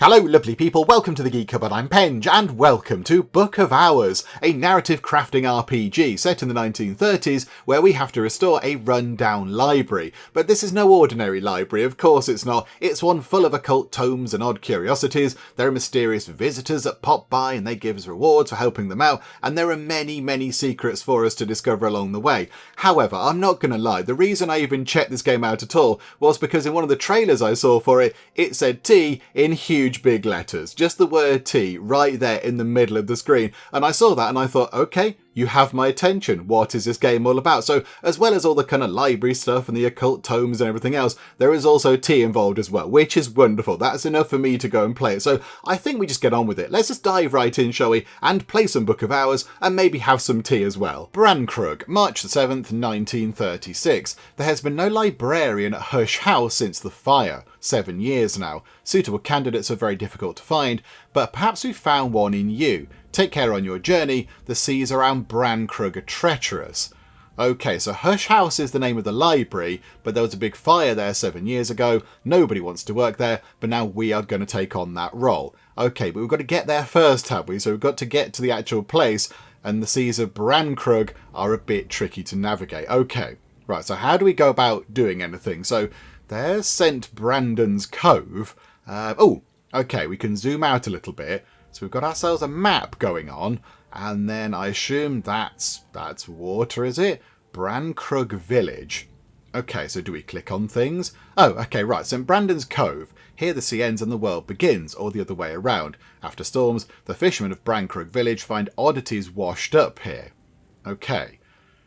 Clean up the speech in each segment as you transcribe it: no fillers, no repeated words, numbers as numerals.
Hello lovely people, welcome to the Geek Cupboard, I'm Penge, and welcome to Book of Hours, a narrative crafting RPG set in the 1930s where we have to restore a run-down library. But this is no ordinary library, of course it's not. It's one full of occult tomes and odd curiosities. There are mysterious visitors that pop by and they give us rewards for helping them out, and there are many secrets for us to discover along the way. However, I'm not going to lie, the reason I even checked this game out at all was because in one of the trailers I saw for it, it said T in huge big letters, just the word T right there in the middle of the screen, and I saw that and I thought, okay, you have my attention, what is this game all about? So as well as all the kind of library stuff and the occult tomes and everything else, there is also tea involved as well, which is wonderful. That's enough for me to go and play it, so I think we just get on with it. Let's just dive right in, shall we, and play some Book of Hours and maybe have some tea as well. Brankrug, March the 7th, 1936. There has been no librarian at Hush House since the fire. 7 years now. Suitable candidates are very difficult to find, but perhaps we've found one in you. Take care on your journey, the seas around Brankrug are treacherous. Okay, so Hush House is the name of the library, but there was a big fire there 7 years ago, nobody wants to work there, but now we are going to take on that role. Okay, but we've got to get there first, have we? So we've got to get to the actual place, and the seas of Brankrug are a bit tricky to navigate. Okay, right, so how do we go about doing anything? So there's St. Brandon's Cove. Okay, we can zoom out a little bit. So we've got ourselves a map going on, and then I assume that's water, is it? Brankrug Village. Okay, so do we click on things? Oh, okay, right, St. Brandon's Cove. Here the sea ends and the world begins, or the other way around. After storms, the fishermen of Brankrug Village find oddities washed up here. Okay,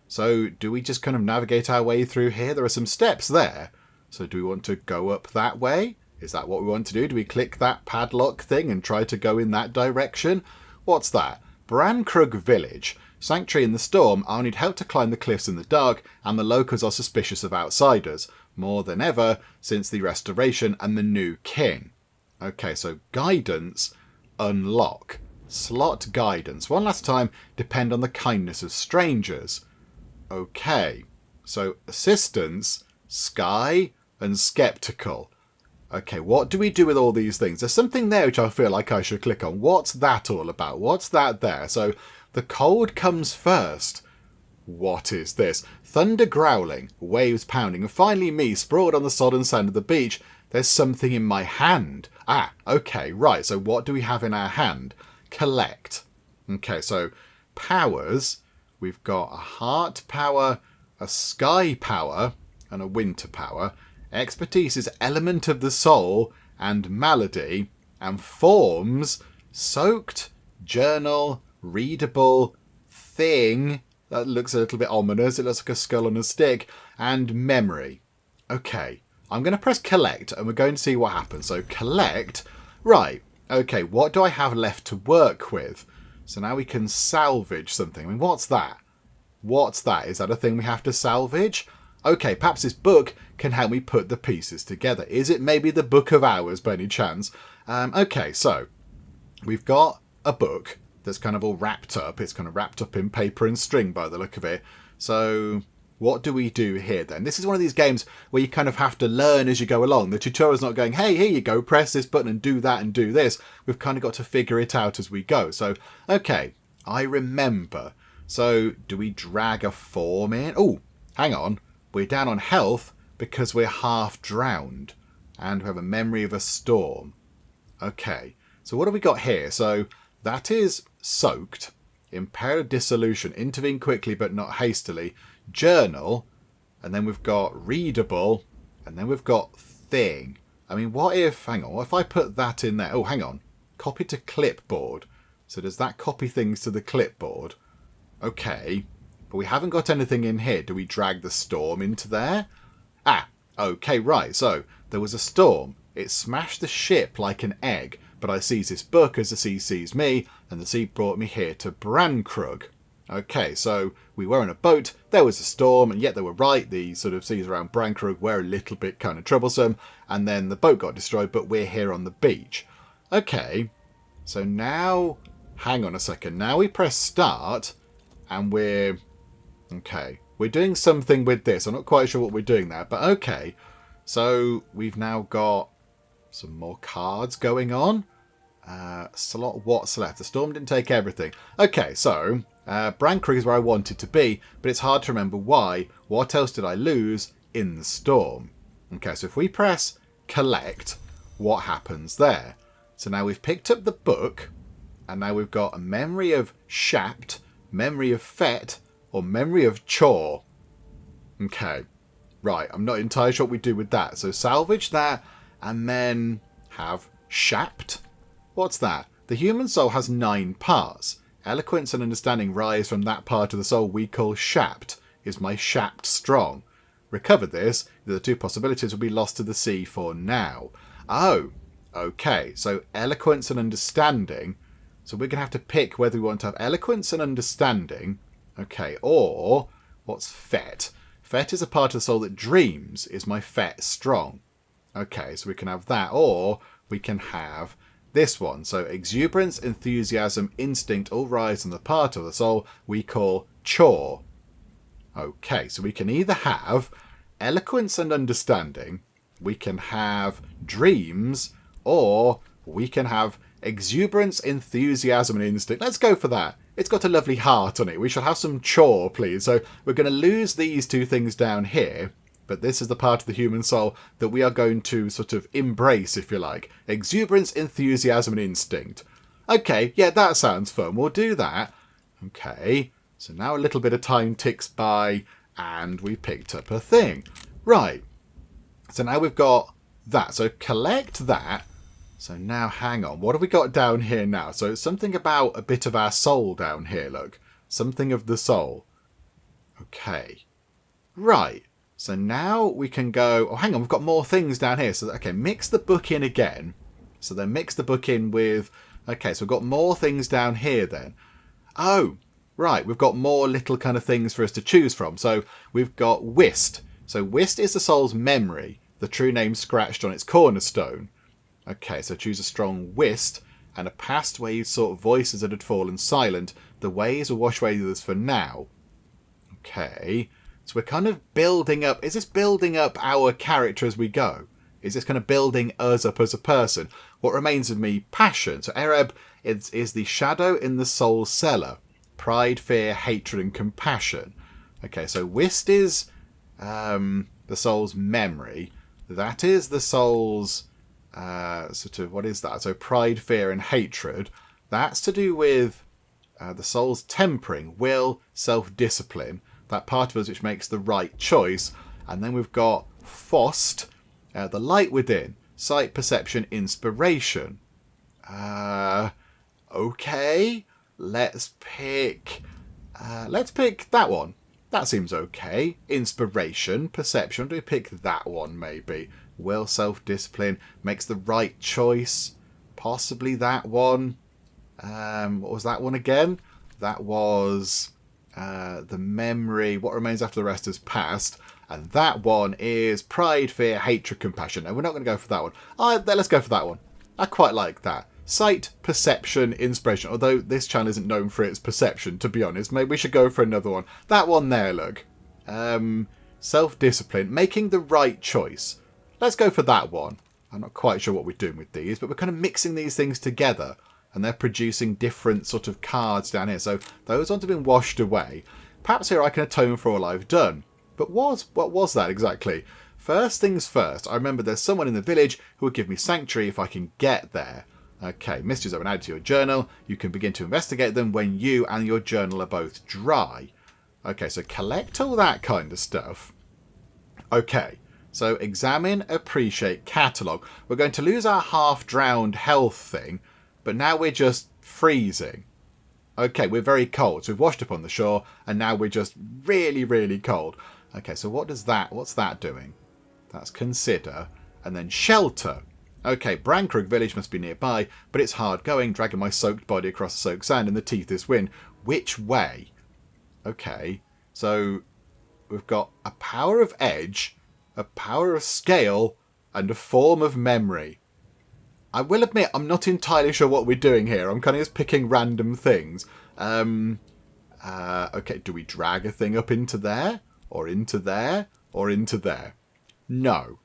so do we just kind of navigate our way through here? There are some steps there. So do we want to go up that way? Is that what we want to do? Do we click that padlock thing and try to go in that direction? What's that? Brankrug Village. Sanctuary in the storm, I'll need help to climb the cliffs in the dark, and the locals are suspicious of outsiders. More than ever, since the restoration and the new king. Okay, so guidance, unlock. Slot guidance. One last time, depend on the kindness of strangers. Okay, so assistance, sky, and skeptical. Okay, what do we do with all these things? There's something there which I feel like I should click on. What's that all about? What's that there? So the cold comes first. What is this? Thunder growling, waves pounding, and finally me sprawled on the sodden sand of the beach. There's something in my hand. Ah, okay, right. So what do we have in our hand? Collect. Okay, so powers. We've got a heart power, a sky power, and a winter power. Expertise is element of the soul and malady, and forms soaked, journal, readable, thing, that looks a little bit ominous, it looks like a skull on a stick, and memory. Okay, I'm going to press collect and we're going to see what happens. So collect, right, okay, what do I have left to work with? So now we can salvage something. I mean, what's that? What's that? Is that a thing we have to salvage? Okay, perhaps this book can help me put the pieces together. Is it maybe the Book of Hours by any chance? Okay, so we've got a book that's kind of all wrapped up. It's kind of wrapped up in paper and string by the look of it. So what do we do here then? This is one of these games where you kind of have to learn as you go along. The tutorial's not going, hey, here you go, press this button and do that and do this. We've kind of got to figure it out as we go. So, okay, I remember. So do we drag a form in? Oh, hang on. We're down on health because we're half drowned. And we have a memory of a storm. Okay, so what have we got here? So that is soaked, impaired dissolution, intervene quickly but not hastily, journal, and then we've got readable, and then we've got thing. I mean, what if I put that in there? Oh, hang on. Copy to clipboard. So does that copy things to the clipboard? Okay. But we haven't got anything in here. Do we drag the storm into there? Ah, okay, right. So there was a storm. It smashed the ship like an egg. But I seize this book as the sea sees me, and the sea brought me here to Brankrug. Okay, so we were in a boat, there was a storm, and yet they were right. The sort of seas around Brankrug were a little bit kind of troublesome, and then the boat got destroyed, but we're here on the beach. Okay, so now, hang on a second. Now we press start, and we're doing something with this. I'm not quite sure what we're doing there, but okay. So we've now got Some more cards going on. Slot what's left. The storm didn't take everything. Okay, so Brankrig is where I wanted to be, but it's hard to remember why. What else did I lose in the storm? Okay, so if we press collect, what happens there? So now we've picked up the book, and now we've got a memory of Shapt, memory of Fet, or memory of Chore. Okay, right, I'm not entirely sure what we do with that. So salvage that, and then have Shapt. What's that? The human soul has 9 parts. Eloquence and understanding rise from that part of the soul we call Shapt. Is my Shapt strong? Recover this, the 2 possibilities will be lost to the sea for now. Oh, okay, so eloquence and understanding. So we're going to have to pick whether we want to have eloquence and understanding. Okay, or what's Fet? Fet is a part of the soul that dreams. Is my Fet strong? Okay, so we can have that, or we can have this one. So exuberance, enthusiasm, instinct all rise on the part of the soul we call Chore. Okay, so we can either have eloquence and understanding, we can have dreams, or we can have exuberance, enthusiasm, and instinct. Let's go for that. It's got a lovely heart on it. We shall have some Chore, please. So we're going to lose these 2 things down here. But this is the part of the human soul that we are going to sort of embrace, if you like. Exuberance, enthusiasm, and instinct. Okay, yeah, that sounds fun. We'll do that. Okay, so now a little bit of time ticks by, and we picked up a thing. Right, so now we've got that. So collect that. So now, hang on. What have we got down here now? So something about a bit of our soul down here, look. Something of the soul. Okay, right. So now we can go... Oh, hang on, we've got more things down here. So, okay, mix the book in again. So then mix the book in with... Okay, so we've got more things down here then. Oh, right, we've got more little kind of things for us to choose from. So we've got Whist. So Whist is the soul's memory, the true name scratched on its cornerstone. Okay, so choose a strong Whist and a past where you sought voices that had fallen silent. The ways will wash away others for now. Okay... So we're kind of building up... Is this building up our character as we go? Is this kind of building us up as a person? What remains of me? Passion. So Ereb is the shadow in the soul's cellar. Pride, fear, hatred, and compassion. Okay, so Whist is the soul's memory. That is the soul's... sort of... What is that? So pride, fear, and hatred. That's to do with the soul's tempering, will, self-discipline. That part of us which makes the right choice. And then we've got Fost, the light within, sight, perception, inspiration. Okay, let's pick that one. That seems okay. Inspiration, perception. Do we pick that one maybe? Will, self-discipline, makes the right choice. Possibly that one. What was that one again? That was... the memory, what remains after the rest has passed. And that one is pride, fear, hatred, compassion. No, we're not going to go for that one. Let's go for that one. I quite like that. Sight, perception, inspiration. Although this channel isn't known for its perception, to be honest. Maybe we should go for another one. That one there, look. Self-discipline, making the right choice. Let's go for that one. I'm not quite sure what we're doing with these, but we're kind of mixing these things together. And they're producing different sort of cards down here. So those ones have been washed away. Perhaps here I can atone for all I've done. But what was that exactly? First things first, I remember there's someone in the village who will give me sanctuary if I can get there. Okay, mysteries have been added to your journal. You can begin to investigate them when you and your journal are both dry. Okay, so collect all that kind of stuff. Okay, so examine, appreciate, catalogue. We're going to lose our half-drowned health thing. But now we're just freezing. Okay, we're very cold. So we've washed up on the shore, and now we're just really, really cold. Okay, so what's that doing? That's consider. And then shelter. Okay, Brankrig village must be nearby, but it's hard going, dragging my soaked body across the soaked sand in the teeth of this wind. Which way? Okay, so we've got a power of edge, a power of scale, and a form of memory. I will admit, I'm not entirely sure what we're doing here. I'm kind of just picking random things. Okay, do we drag a thing up into there? Or into there? Or into there? No.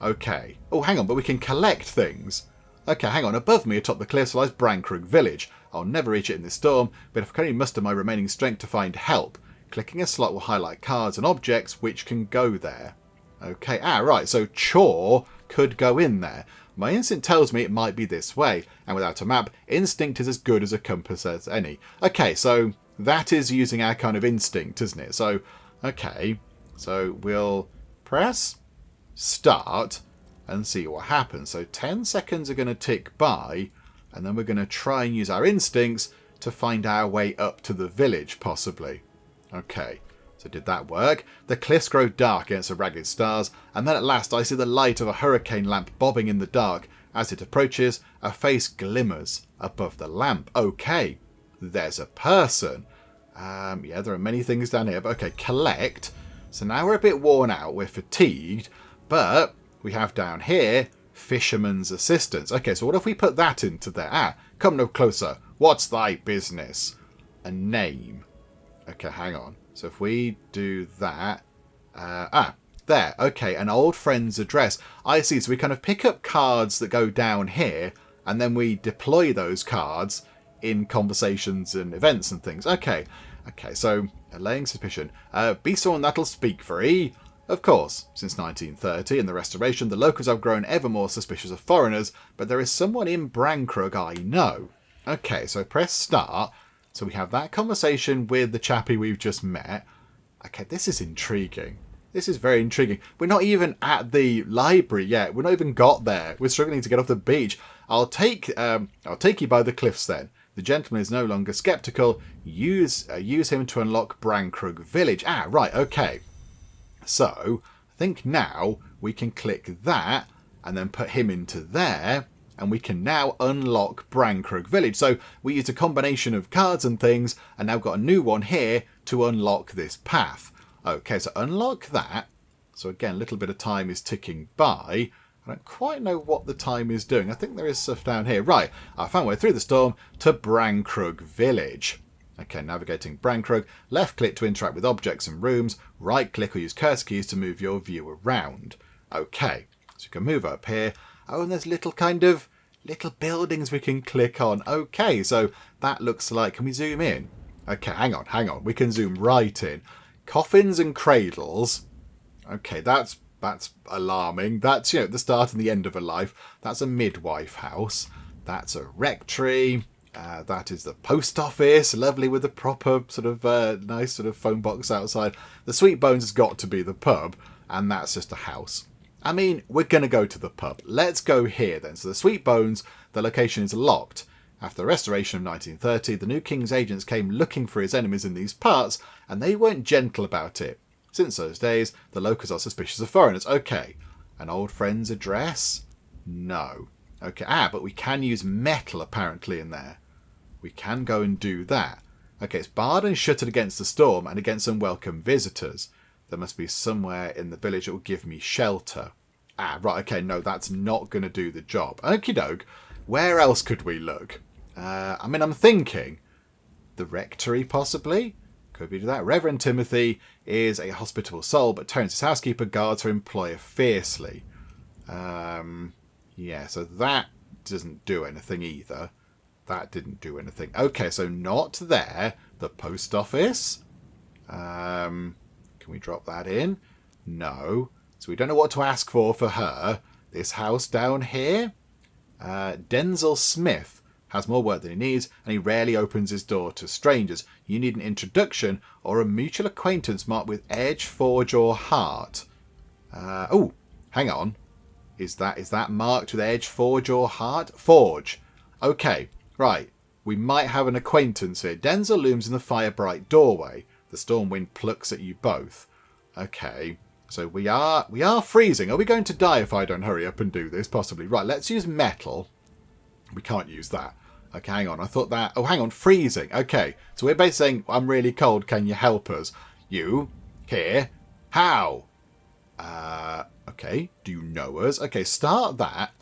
Okay. Oh, hang on, but we can collect things. Okay, hang on. Above me, atop the cliffs, lies Brankrug Village. I'll never reach it in this storm, but if I can only muster my remaining strength to find help. Clicking a slot will highlight cards and objects which can go there. Okay, right, so Chore could go in there. My instinct tells me it might be this way, and without a map, instinct is as good as a compass as any. Okay, so that is using our kind of instinct, isn't it? So, okay, so we'll press start and see what happens. So 10 seconds are going to tick by, and then we're going to try and use our instincts to find our way up to the village, possibly. Okay, so did that work? The cliffs grow dark against the ragged stars, and then at last I see the light of a hurricane lamp bobbing in the dark. As it approaches, a face glimmers above the lamp. Okay, there's a person. Yeah, there are many things down here, but okay, collect. So now we're a bit worn out, we're fatigued, but we have down here fisherman's assistance. Okay, so what if we put that into there? Come no closer. What's thy business? A name. Okay, hang on. So if we do that... there. Okay, an old friend's address. I see. So we kind of pick up cards that go down here, and then we deploy those cards in conversations and events and things. Okay. Okay, so allaying suspicion. Be someone that'll speak free. Of course, since 1930 and the Restoration, the locals have grown ever more suspicious of foreigners, but there is someone in Brankrug I know. Okay, so press start. So we have that conversation with the chappie we've just met. Okay, this is intriguing. This is very intriguing. We're not even at the library yet. We're not even got there. We're struggling to get off the beach. I'll take you by the cliffs then. The gentleman is no longer sceptical. Use him to unlock Brankrug Village. Right, okay. So, I think now we can click that and then put him into there, and we can now unlock Brankrug Village. So we used a combination of cards and things, and now got a new one here to unlock this path. Okay, so unlock that. So again, a little bit of time is ticking by. I don't quite know what the time is doing. I think there is stuff down here. Right, I found my way through the storm to Brankrug Village. Okay, navigating Brankrug. Left click to interact with objects and rooms. Right click or use cursor keys to move your view around. Okay, so you can move up here. Oh, and there's little buildings we can click on. Okay, so that looks like... Can we zoom in? Okay, hang on. We can zoom right in. Coffins and cradles. Okay, that's alarming. That's, the start and the end of a life. That's a midwife house. That's a rectory. That is the post office. Lovely with a proper sort of nice sort of phone box outside. The Sweet Bones has got to be the pub. And that's just a house. I mean, we're going to go to the pub. Let's go here then. So the Sweet Bones, the location is locked. After the Restoration of 1930, the new king's agents came looking for his enemies in these parts, and they weren't gentle about it. Since those days, the locals are suspicious of foreigners. Okay. An old friend's address? No. Okay. But we can use metal apparently in there. We can go and do that. Okay, it's barred and shuttered against the storm and against unwelcome visitors. There must be somewhere in the village that will give me shelter. Right, okay, no, that's not going to do the job. Okie doke. Where else could we look? I'm thinking the rectory, possibly. Could we do that? Reverend Timothy is a hospitable soul, but Terence's housekeeper guards her employer fiercely. Yeah, so that doesn't do anything either. That didn't do anything. Okay, so not there. The post office. Can we drop that in? No. So we don't know what to ask for her. This house down here. Denzel Smith has more work than he needs, and he rarely opens his door to strangers. You need an introduction or a mutual acquaintance marked with edge, forge, or heart. Hang on. Is that marked with edge, forge, or heart? Forge. Okay, right. We might have an acquaintance here. Denzel looms in the fire-bright doorway. The storm wind plucks at you both. Okay, so we are freezing. Are we going to die if I don't hurry up and do this? Possibly. Right, let's use metal. We can't use that. Okay, hang on. I thought that... Oh, hang on. Freezing. Okay, so we're basically saying, I'm really cold. Can you help us? You? Here? How? Okay. Do you know us? Okay, start that.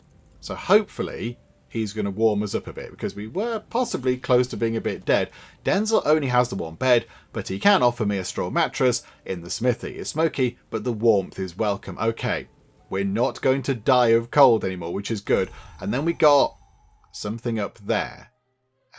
So hopefully he's going to warm us up a bit, because we were possibly close to being a bit dead. Denzel only has the warm bed, but he can offer me a straw mattress in the smithy. It's smoky, but the warmth is welcome. Okay, We're not going to die of cold anymore, which is good. And then we got something up there.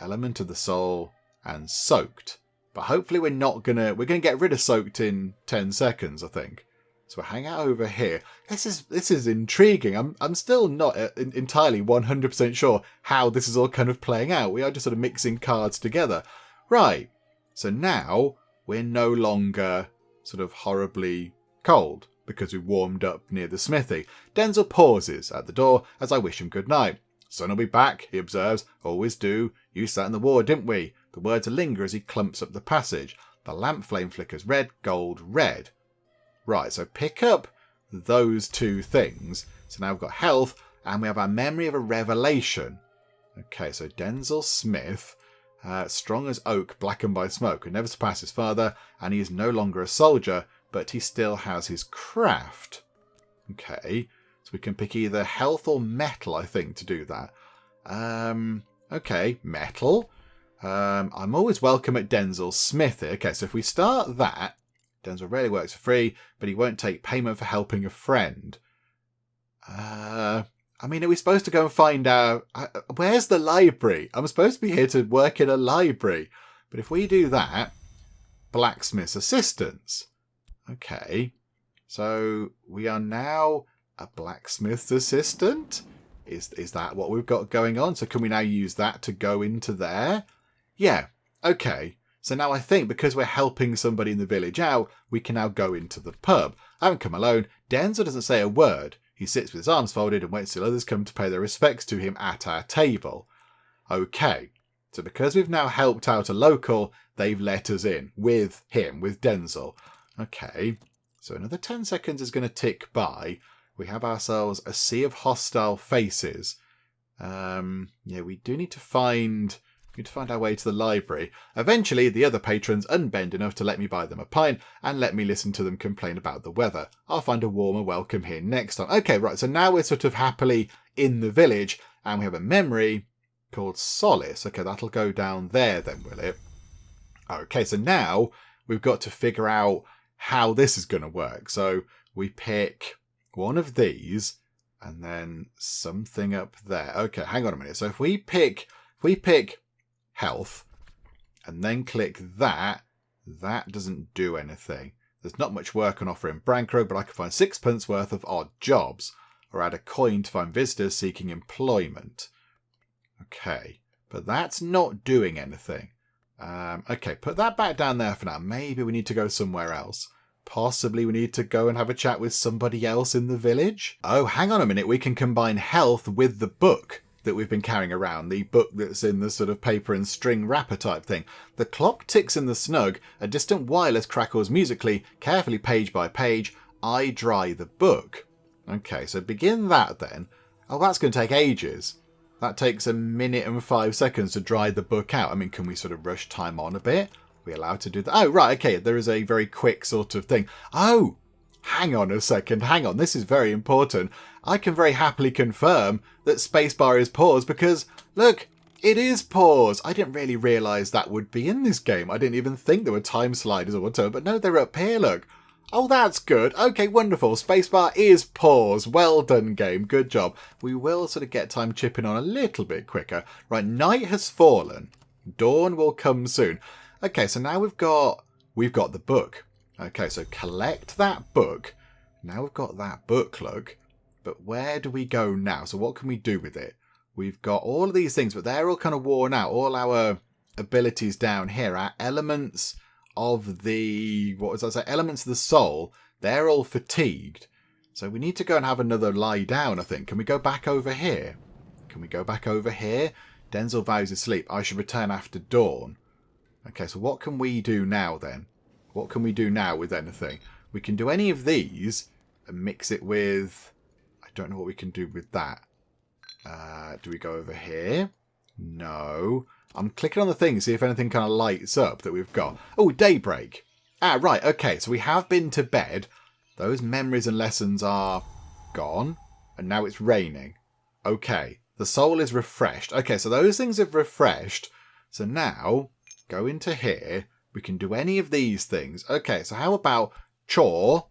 Element of the soul and soaked. But hopefully we're gonna get rid of soaked in 10 seconds, I think. So we'll hang out over here. This is intriguing. I'm still not entirely 100% sure how this is all kind of playing out. We are just sort of mixing cards together. Right. So now we're no longer sort of horribly cold because we warmed up near the smithy. Denzel pauses at the door as I wish him good night. Sun will be back, he observes. Always do. Used that in the war, didn't we? The words linger as he clumps up the passage. The lamp flame flickers red, gold, red. Right, so pick up those two things. So now we've got health, and we have our memory of a revelation. Okay, so Denzel Smith, strong as oak, blackened by smoke, who never surpassed his father, and he is no longer a soldier, but he still has his craft. Okay, so we can pick either health or metal, I think, to do that. Okay, metal. I'm always welcome at Denzel's smithy. Okay, so if we start that, Denzel rarely works for free, but he won't take payment for helping a friend. I mean, are we supposed to go and find out... where's the library? I'm supposed to be here to work in a library. But if we do that, blacksmith's assistants. Okay, so we are now a blacksmith's assistant? Is that what we've got going on? So can we now use that to go into there? Yeah, okay. So now I think because we're helping somebody in the village out, we can now go into the pub. I haven't come alone. Denzel doesn't say a word. He sits with his arms folded and waits till others come to pay their respects to him at our table. Okay, so because we've now helped out a local, they've let us in with him, with Denzel. Okay, so another 10 seconds is going to tick by. We have ourselves a sea of hostile faces. Yeah, we do need to find our way to the library. Eventually, the other patrons unbend enough to let me buy them a pint and let me listen to them complain about the weather. I'll find a warmer welcome here next time. Okay, right, so now we're sort of happily in the village and we have a memory called Solace. Okay, that'll go down there then, will it? Okay, so now we've got to figure out how this is going to work. So we pick one of these and then something up there. Okay, hang on a minute. So if we pick health and then click that doesn't do anything. There's not much work on offer in Brancro, but I can find 6 worth of odd jobs, or add a coin to find visitors seeking employment. Okay, but that's not doing anything. Okay, put that back down there for now. Maybe we need to go somewhere else. Possibly we need to go and have a chat with somebody else in the village. Oh, hang on a minute. We can combine health with the book that we've been carrying around, the book that's in the sort of paper and string wrapper type thing. The clock ticks in the snug, a distant wireless crackles musically, carefully page by page. I dry the book. Okay, so begin that then. Oh, that's going to take ages. That takes 1 minute and 5 seconds to dry the book out. I mean, can we sort of rush time on a bit? Are we allowed to do that? Oh, right, okay, there is a very quick sort of thing. Oh, hang on a second, hang on, this is very important. I can very happily confirm that spacebar is pause because, look, it is pause. I didn't really realise that would be in this game. I didn't even think there were time sliders or whatever, but no, they're up here, look. Oh, that's good. Okay, wonderful. Spacebar is pause. Well done, game. Good job. We will sort of get time chipping on a little bit quicker. Right, night has fallen. Dawn will come soon. Okay, so now we've got the book. Okay, so collect that book. Now we've got that book, look. But where do we go now? So what can we do with it? We've got all of these things, but they're all kind of worn out. All our abilities down here, our elements of the, elements of the soul, they're all fatigued. So we need to go and have another lie down, I think. Can we go back over here? Denzel vows his sleep. I should return after dawn. Okay, so what can we do now then? What can we do now with anything? We can do any of these and mix it with... I don't know what we can do with that. Do we go over here? No. I'm clicking on the thing to see if anything kind of lights up that we've got. Oh, daybreak. Ah, right, okay, so we have been to bed. Those memories and lessons are gone. And now it's raining. Okay, the soul is refreshed. Okay, so those things have refreshed. So now, go into here. We can do any of these things. Okay, so how about chore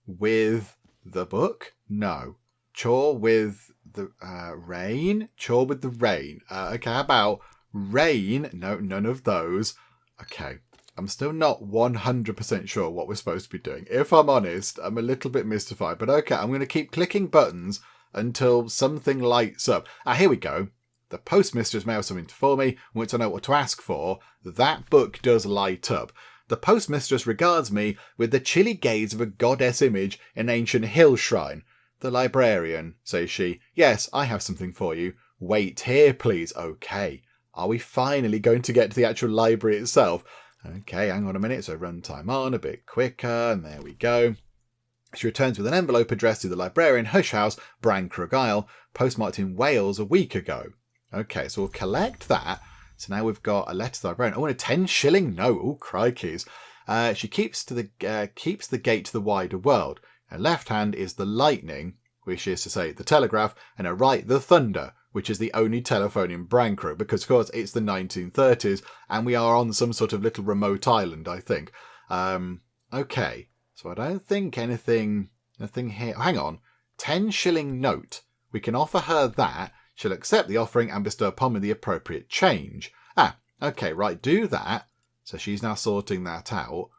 with the book? No. Chore with the rain? Chore with the rain. Okay, how about rain? No, none of those. Okay, I'm still not 100% sure what we're supposed to be doing. If I'm honest, I'm a little bit mystified. But okay, I'm going to keep clicking buttons until something lights up. Here we go. The postmistress may have something for me. Once I know what to ask for, that book does light up. The postmistress regards me with the chilly gaze of a goddess image in an ancient hill shrine. The librarian, says she. Yes, I have something for you. Wait here, please. Okay. Are we finally going to get to the actual library itself? Okay, hang on a minute. So run time on a bit quicker. And there we go. She returns with an envelope addressed to the librarian, Hush House, Brancrook Isle, postmarked in Wales a week ago. Okay, so we'll collect that. So now we've got a letter to the librarian. Oh, and a 10-shilling note. Oh, crikeys. She keeps the gate to the wider world. Her left hand is the lightning, which is to say the telegraph, and her right the thunder, which is the only telephone in Brancrook, because of course it's the 1930s, and we are on some sort of little remote island, I think. Okay, so I don't think nothing here. Hang on, 10-shilling note. We can offer her that. She'll accept the offering and bestow upon me the appropriate change. Okay, right, do that. So she's now sorting that out.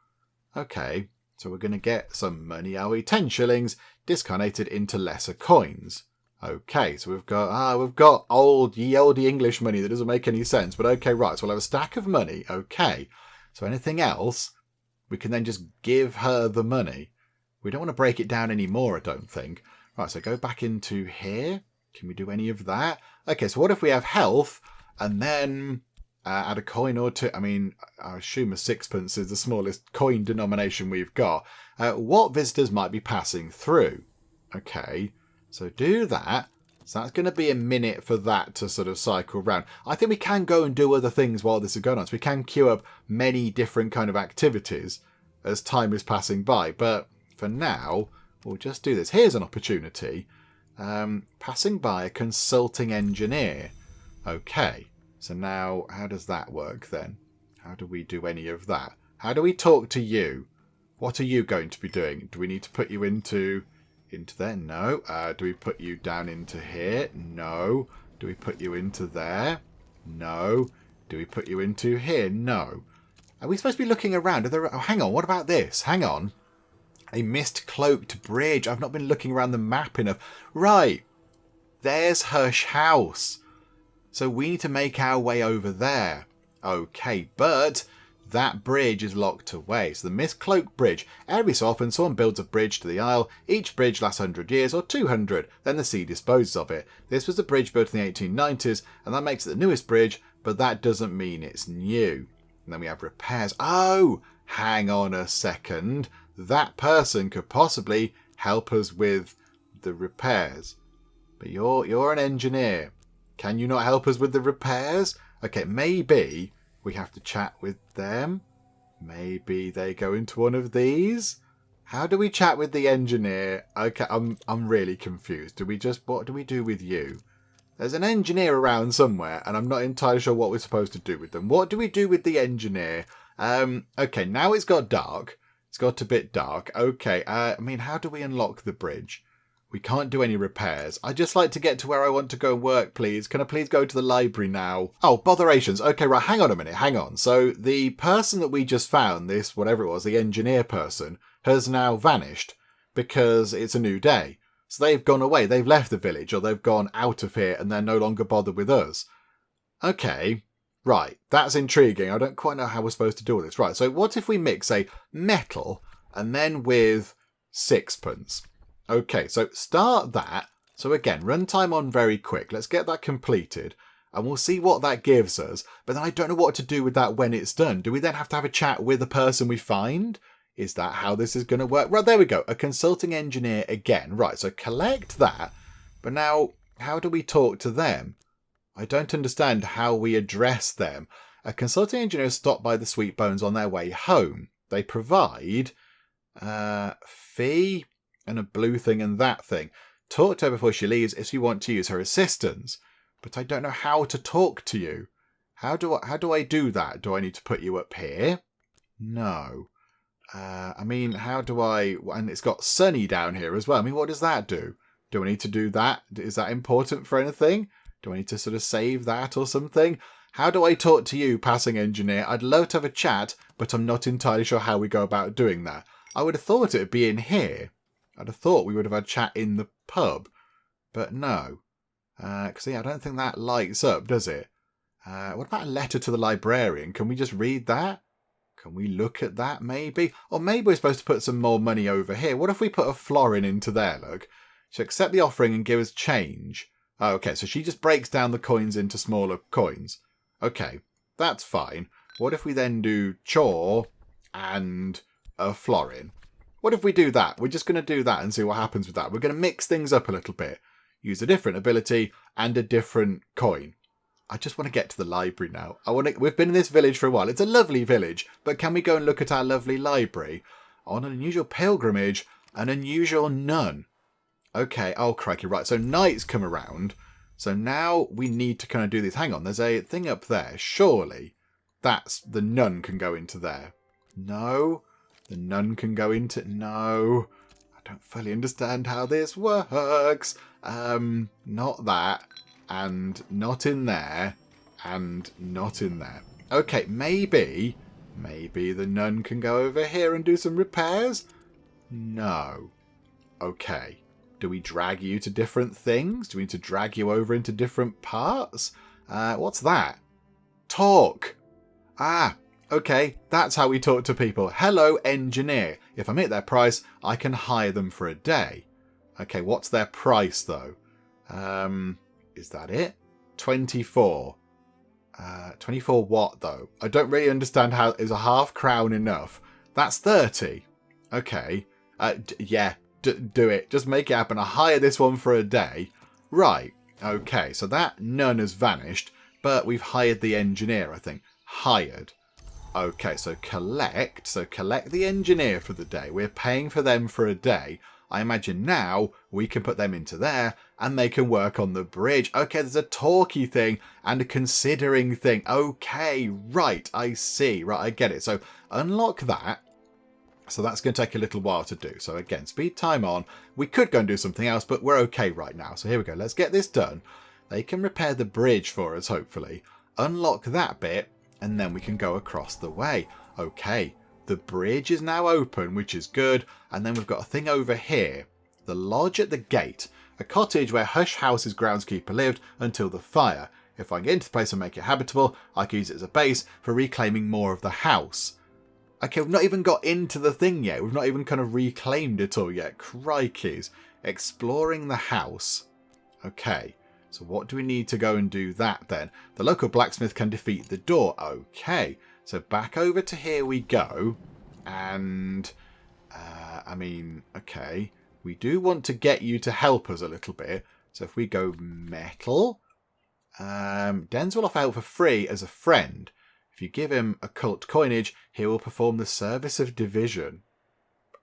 Okay, so we're going to get some money, are we? 10 shillings discarnated into lesser coins. Okay, so we've got old English money that doesn't make any sense. But okay, right, so we'll have a stack of money. Okay, so anything else? We can then just give her the money. We don't want to break it down anymore, I don't think. Right, so go back into here. Can we do any of that? Okay, so what if we have health and then add a coin or two? I mean, I assume a sixpence is the smallest coin denomination we've got. What visitors might be passing through? Okay, so do that. So that's going to be a minute for that to sort of cycle round. I think we can go and do other things while this is going on. So we can queue up many different kind of activities as time is passing by. But for now, we'll just do this. Here's an opportunity. Passing by a consulting engineer. Okay, so now how does that work then? How do we do any of that? How do we talk to you? What are you going to be doing? Do we need to put you into there? No. Do we put you down into here? No. Do we put you into there? No. Do we put you into here? No. Are we supposed to be looking around? Hang on, what about this? Hang on. A mist-cloaked bridge. I've not been looking around the map enough. Right. There's Hush House. So we need to make our way over there. Okay, but that bridge is locked away. So the mist-cloaked bridge. Every so often someone builds a bridge to the isle. Each bridge lasts 100 years or 200. Then the sea disposes of it. This was a bridge built in the 1890s, and that makes it the newest bridge, but that doesn't mean it's new. And then we have repairs. Oh, hang on a second. That person could possibly help us with the repairs. But you're an engineer. Can you not help us with the repairs? Okay, maybe we have to chat with them. Maybe they go into one of these. How do we chat with the engineer? Okay, I'm really confused. What do we do with you? There's an engineer around somewhere, and I'm not entirely sure what we're supposed to do with them. What do we do with the engineer? Okay, now it's got dark. It's got a bit dark. Okay, I mean, how do we unlock the bridge? We can't do any repairs. I'd just like to get to where I want to go and work, please. Can I please go to the library now? Oh, botherations. Okay, right, hang on a minute, hang on. So the person that we just found, this, whatever it was, the engineer person, has now vanished because it's a new day. So they've gone away. They've left the village, or they've gone out of here and they're no longer bothered with us. Okay. Right, that's intriguing. I don't quite know how we're supposed to do all this. Right, so what if we mix a metal and then with sixpence? Okay, so start that. So again, runtime on very quick. Let's get that completed and we'll see what that gives us. But then I don't know what to do with that when it's done. Do we then have to have a chat with the person we find? Is that how this is going to work? Right, there we go. A consulting engineer again. Right, so collect that. But now, how do we talk to them? I don't understand how we address them. A consulting engineer stopped by the Sweet Bones on their way home. They provide fee and a blue thing and that thing. Talk to her before she leaves if you want to use her assistance. But I don't know how to talk to you. How do I do that? Do I need to put you up here? No. I mean, how do I... And it's got sunny down here as well. I mean, what does that do? Do I need to do that? Is that important for anything? Do I need to sort of save that or something? How do I talk to you, passing engineer? I'd love to have a chat, but I'm not entirely sure how we go about doing that. I would have thought it would be in here. I'd have thought we would have had chat in the pub. But no. Because, yeah, I don't think that lights up, does it? What about a letter to the librarian? Can we just read that? Can we look at that, maybe? Or maybe we're supposed to put some more money over here. What if we put a florin into there, look? So accept the offering and give us change. Oh, okay, so she just breaks down the coins into smaller coins. Okay, that's fine. What if we then do chore and a florin? What if we do that? We're just going to do that and see what happens with that. We're going to mix things up a little bit. Use a different ability and a different coin. I just want to get to the library now. We've been in this village for a while. It's a lovely village, but can we go and look at our lovely library? On an unusual pilgrimage, an unusual nun. Okay, oh crikey, right. So night's come around. So now we need to kind of do this. Hang on, there's a thing up there. Surely that's the nun can go into there. No, the nun can go into... No, I don't fully understand how this works. Not that. And not in there, and not in there. Okay, maybe the nun can go over here and do some repairs? No. Okay. Do we drag you to different things? Do we need to drag you over into different parts? What's that? Talk. Ah, okay. That's how we talk to people. Hello, engineer. If I meet their price, I can hire them for a day. Okay, what's their price, though? Is that it? 24. 24 what, though? I don't really understand how... Is a half crown enough? That's 30. Okay. Yeah, do it. Just make it happen. I hire this one for a day. Right. Okay, so that nun has vanished, but we've hired the engineer, I think. Hired. Okay, so collect. So collect the engineer for the day. We're paying for them for a day. I imagine now we can put them into there and they can work on the bridge. Okay, there's a talky thing and a considering thing. Okay, right, I see. Right, I get it. So unlock that. So that's going to take a little while to do. So again, speed time on. We could go and do something else, but we're okay right now. So here we go. Let's get this done. They can repair the bridge for us, hopefully. Unlock that bit and then we can go across the way. Okay. The bridge is now open, which is good. And then we've got a thing over here. The lodge at the gate. A cottage where Hush House's groundskeeper lived until the fire. If I can get into the place and make it habitable, I can use it as a base for reclaiming more of the house. Okay, we've not even got into the thing yet. We've not even kind of reclaimed it all yet. Crikeys. Exploring the house. Okay. So what do we need to go and do that then? The local blacksmith can defeat the door. Okay. So back over to here we go. And, I mean, okay. We do want to get you to help us a little bit. So if we go metal. Denz will offer help for free as a friend. If you give him occult coinage, he will perform the service of division.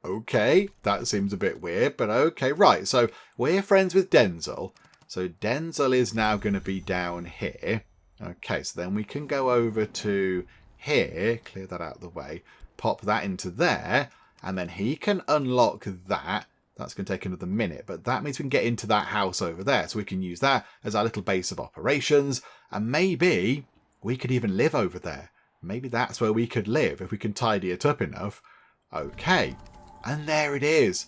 Okay, that seems a bit weird, but okay. Right, so we're friends with Denzel. So Denzel is now going to be down here. Okay, so then we can go over to... here, clear that out of the way, pop that into there, and then he can unlock that. That's going to take another minute, but that means we can get into that house over there, so we can use that as our little base of operations, and maybe we could even live over there. Maybe that's where we could live if we can tidy it up enough. Okay, and there it is.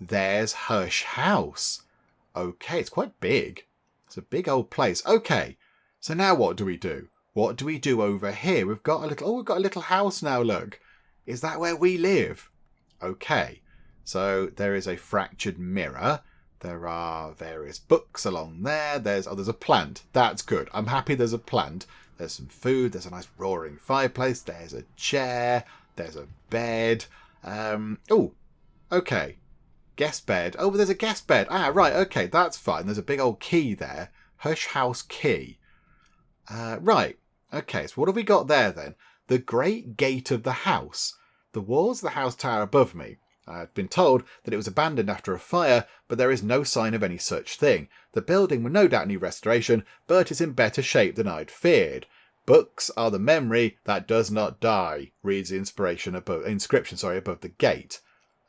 There's Hush House. Okay, it's quite big. It's a big old place. Okay, so now what do we do? What do we do over here? We've got a little... Oh, we've got a little house now, look. Is that where we live? Okay. So there is a fractured mirror. There are various books along there. There's a plant. That's good. I'm happy there's a plant. There's some food. There's a nice roaring fireplace. There's a chair. There's a bed. Oh, okay. Guest bed. Oh, there's a guest bed. Ah, right. Okay, that's fine. There's a big old key there. Hush House key. Right. Okay, so what have we got there then? The great gate of the house. The walls of the house tower above me. I've been told that it was abandoned after a fire, but there is no sign of any such thing. The building will no doubt need restoration, but it's in better shape than I'd feared. Books are the memory that does not die, reads the inscription above the gate.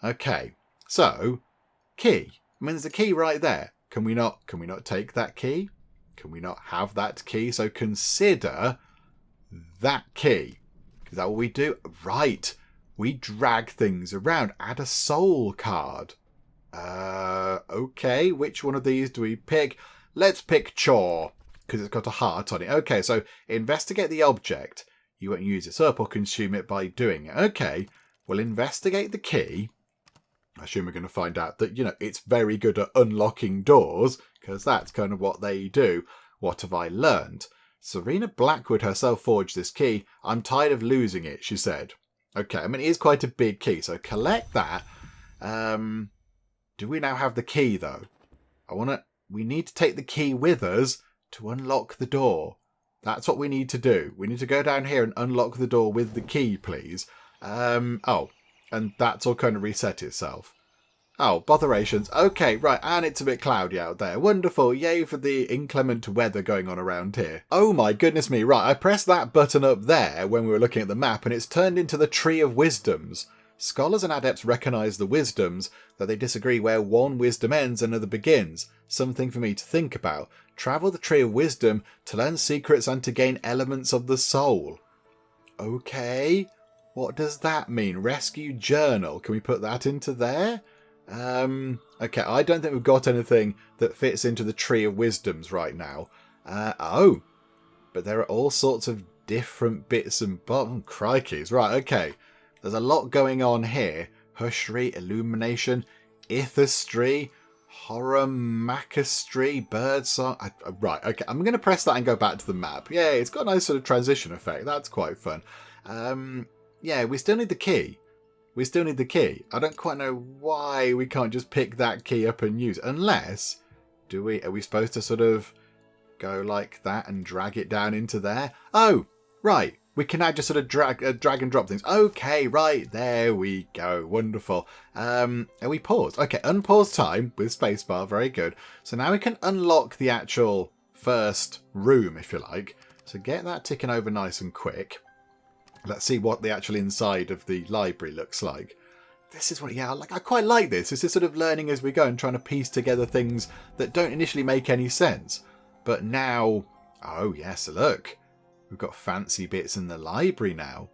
Okay, so, key. I mean, there's a key right there. Can we not take that key? Can we not have that key? So consider that key. Is that what we do? Right. We drag things around. Add a soul card. Okay, which one of these do we pick? Let's pick chore, because it's got a heart on it. Okay, so investigate the object. You won't use this up or consume it by doing it. Okay, we'll investigate the key. I assume we're going to find out that, it's very good at unlocking doors, because that's kind of what they do. What have I learned? Serena Blackwood herself forged this key. I'm tired of losing it, she said. Okay, I mean, it is quite a big key, so collect that. Do we now have the key, though? We need to take the key with us to unlock the door. That's what we need to do. We need to go down here and unlock the door with the key, please. And that's all kind of reset itself. Oh, botherations. Okay, right, and it's a bit cloudy out there. Wonderful, yay for the inclement weather going on around here. Oh my goodness me, right, I pressed that button up there when we were looking at the map and it's turned into the Tree of Wisdoms. Scholars and adepts recognise the wisdoms, though they disagree where one wisdom ends and another begins. Something for me to think about. Travel the Tree of Wisdom to learn secrets and to gain elements of the soul. Okay, what does that mean? Rescue journal. Can we put that into there? Okay, I don't think we've got anything that fits into the Tree of Wisdoms right now. But there are all sorts of different bits and bottom crikeys. Right, okay. There's a lot going on here. Hushry, illumination, ithistry, horomachistry, birdsong. Right, okay. I'm going to press that and go back to the map. Yeah, it's got a nice sort of transition effect. That's quite fun. Yeah, we still need the key. I don't quite know why we can't just pick that key up and use it. Unless, are we supposed to sort of go like that and drag it down into there? Oh, right. We can now just sort of drag and drop things. Okay, right. There we go. Wonderful. And we pause. Okay, unpause time with spacebar. Very good. So now we can unlock the actual first room, if you like. So get that ticking over nice and quick. Let's see what the actual inside of the library looks like. This is what, I quite like this. This is sort of learning as we go and trying to piece together things that don't initially make any sense. But now, oh yes, look. We've got fancy bits in the library now.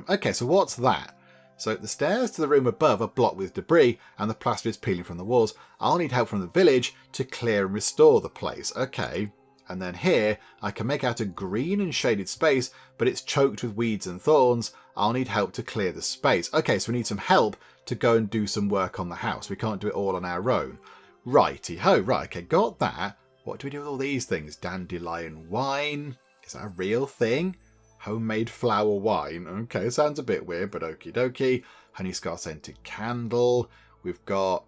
Okay, so what's that? So the stairs to the room above are blocked with debris and the plaster is peeling from the walls. I'll need help from the village to clear and restore the place. Okay. And then here, I can make out a green and shaded space, but it's choked with weeds and thorns. I'll need help to clear the space. Okay, so we need some help to go and do some work on the house. We can't do it all on our own. Righty-ho, right, okay, got that. What do we do with all these things? Dandelion wine. Is that a real thing? Homemade flower wine. Okay, sounds a bit weird, but okie dokie. Honey scar scented candle. We've got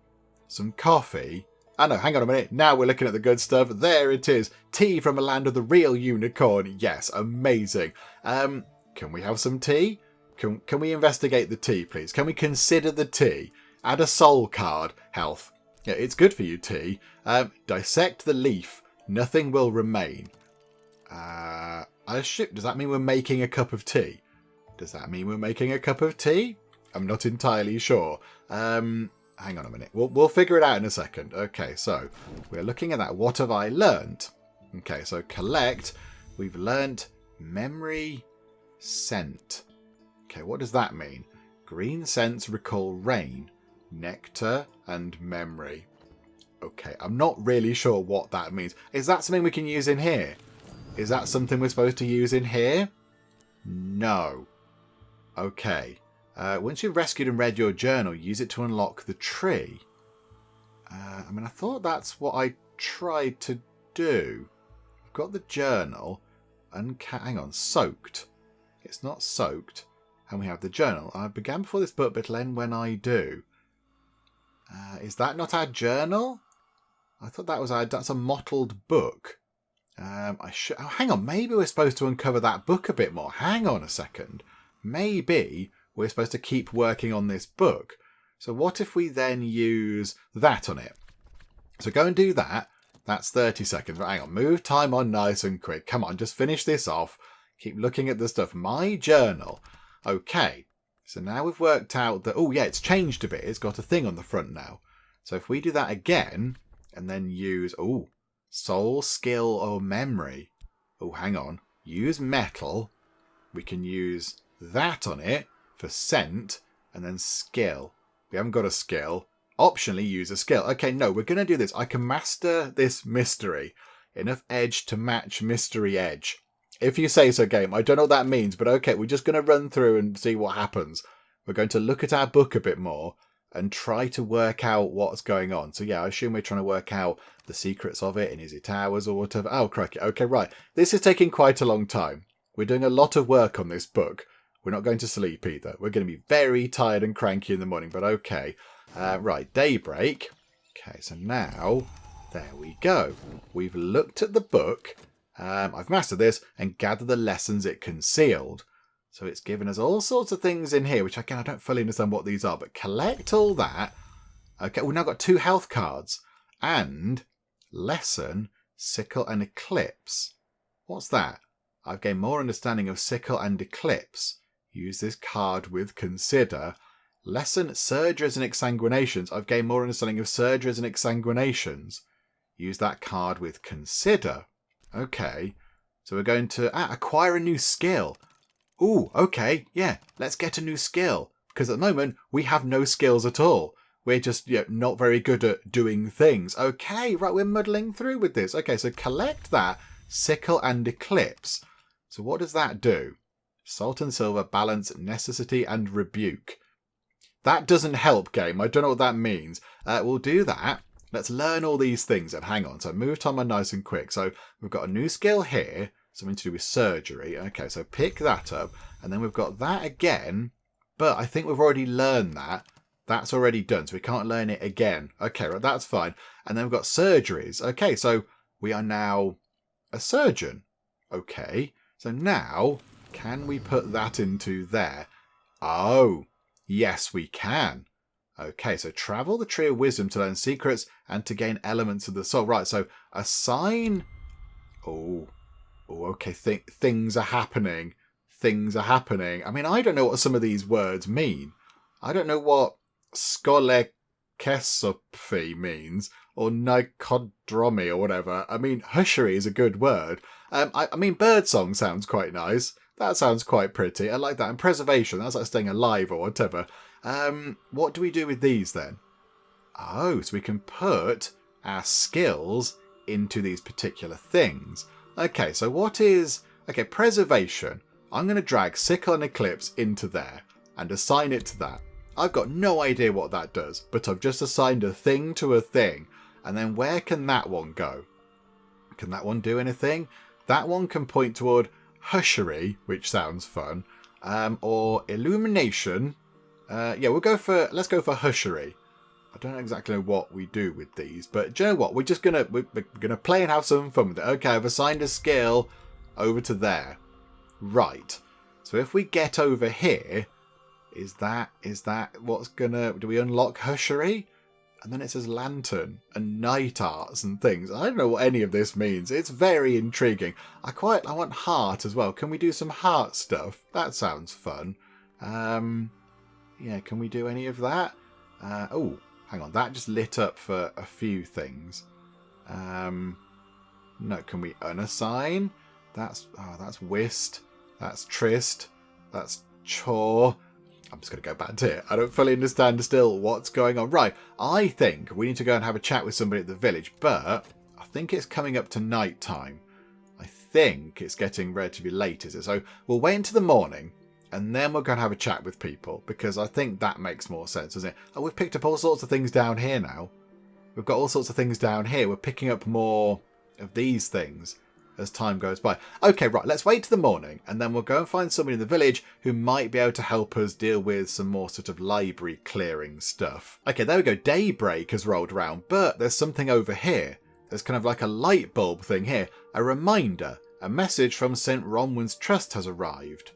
some coffee. Oh no, hang on a minute. Now we're looking at the good stuff. There it is. Tea from a land of the real unicorn. Yes, amazing. Can we have some tea? Can we investigate the tea, please? Can we consider the tea? Add a soul card. Health. Yeah, it's good for you, tea. Dissect the leaf. Nothing will remain. Does that mean we're making a cup of tea? I'm not entirely sure. Hang on a minute. We'll figure it out in a second. Okay, so we're looking at that. What have I learnt? Okay, so collect. We've learnt memory scent. Okay, what does that mean? Green scents recall rain, nectar, and memory. Okay, I'm not really sure what that means. Is that something we can use in here? Is that something we're supposed to use in here? No. Okay. Once you've rescued and read your journal, use it to unlock the tree. I thought that's what I tried to do. I've got the journal. Hang on, soaked. It's not soaked. And we have the journal. I began before this book, but it'll end when I do. Is that not our journal? I thought that was that's a mottled book. Hang on, maybe we're supposed to uncover that book a bit more. Hang on a second. Maybe we're supposed to keep working on this book. So what if we then use that on it? So go and do that. That's 30 seconds. Right, hang on, move time on nice and quick. Come on, just finish this off. Keep looking at the stuff. My journal. Okay. So now we've worked out that... Oh, yeah, it's changed a bit. It's got a thing on the front now. So if we do that again and then use... Oh, soul, skill, or memory. Oh, hang on. Use metal. We can use that on it for scent and then skill. We haven't got a skill. Optionally use a skill. Okay, no, we're going to do this. I can master this mystery. Enough edge to match mystery edge. If you say so, game. I don't know what that means, but okay, we're just going to run through and see what happens. We're going to look at our book a bit more and try to work out what's going on. So yeah, I assume we're trying to work out the secrets of it, and is it ours or whatever. Oh, crikey. Okay, right. This is taking quite a long time. We're doing a lot of work on this book. We're not going to sleep either. We're going to be very tired and cranky in the morning, but okay. Right, daybreak. Okay, so now, there we go. We've looked at the book. I've mastered this and gathered the lessons it concealed. So it's given us all sorts of things in here, which again, I don't fully understand what these are, but collect all that. Okay, we've now got 2 health cards. And lesson, sickle and eclipse. What's that? I've gained more understanding of sickle and eclipse. Use this card with consider. Lesson, surgeries and exsanguinations. I've gained more understanding of surgeries and exsanguinations. Use that card with consider. Okay, so we're going to acquire a new skill. Ooh, okay, yeah, let's get a new skill. Because at the moment, we have no skills at all. We're just not very good at doing things. Okay, right, we're muddling through with this. Okay, so collect that, sickle and eclipse. So what does that do? Salt and silver, balance, necessity and rebuke. That doesn't help, game. I don't know what that means. We'll do that. Let's learn all these things and hang on. So move Tome nice and quick. So we've got a new skill here, something to do with surgery. Okay, so pick that up. And then we've got that again, but I think we've already learned that. That's already done, so we can't learn it again. Okay, right, that's fine. And then we've got surgeries. Okay, so we are now a surgeon. Okay, so now can we put that into there? Oh, yes, we can. Okay, so travel the tree of wisdom to learn secrets and to gain elements of the soul. Right, so assign... Oh, okay, things are happening. Things are happening. I mean, I don't know what some of these words mean. I don't know what skolekesophy means, or nicodromy or whatever. I mean, hushery is a good word. I mean, birdsong sounds quite nice. That sounds quite pretty. I like that. And preservation, that's like staying alive or whatever. What do we do with these then? Oh, so we can put our skills into these particular things. Okay, so what is... Okay, preservation. I'm going to drag sickle and eclipse into there and assign it to that. I've got no idea what that does, but I've just assigned a thing to a thing. And then where can that one go? Can that one do anything? That one can point toward hushery, which sounds fun, or illumination. Yeah, let's go for hushery. I don't exactly know what we do with these, but do you know what? We're gonna play and have some fun with it. Okay, I've assigned a skill over to there. Right. So if we get over here, is that what's gonna... Do we unlock hushery? And then it says lantern and night arts and things. I don't know what any of this means. It's very intriguing. I want heart as well. Can we do some heart stuff? That sounds fun. Yeah, can we do any of that? Oh, hang on. That just lit up for a few things. No, can we unassign? That's whist. That's tryst. That's chore. I'm just going to go back to it. I don't fully understand still what's going on. Right, I think we need to go and have a chat with somebody at the village, but I think it's coming up to night time. I think it's getting relatively late, is it? So we'll wait until the morning, and then we're going to have a chat with people, because I think that makes more sense, doesn't it? Oh, we've picked up all sorts of things down here now. We've got all sorts of things down here. We're picking up more of these things as time goes by. Okay, right, let's wait till the morning, and then we'll go and find somebody in the village who might be able to help us deal with some more sort of library clearing stuff. Okay, there we go. Daybreak has rolled around, but there's something over here. There's kind of like a light bulb thing here. A reminder. A message from St. Ronwen's Trust has arrived.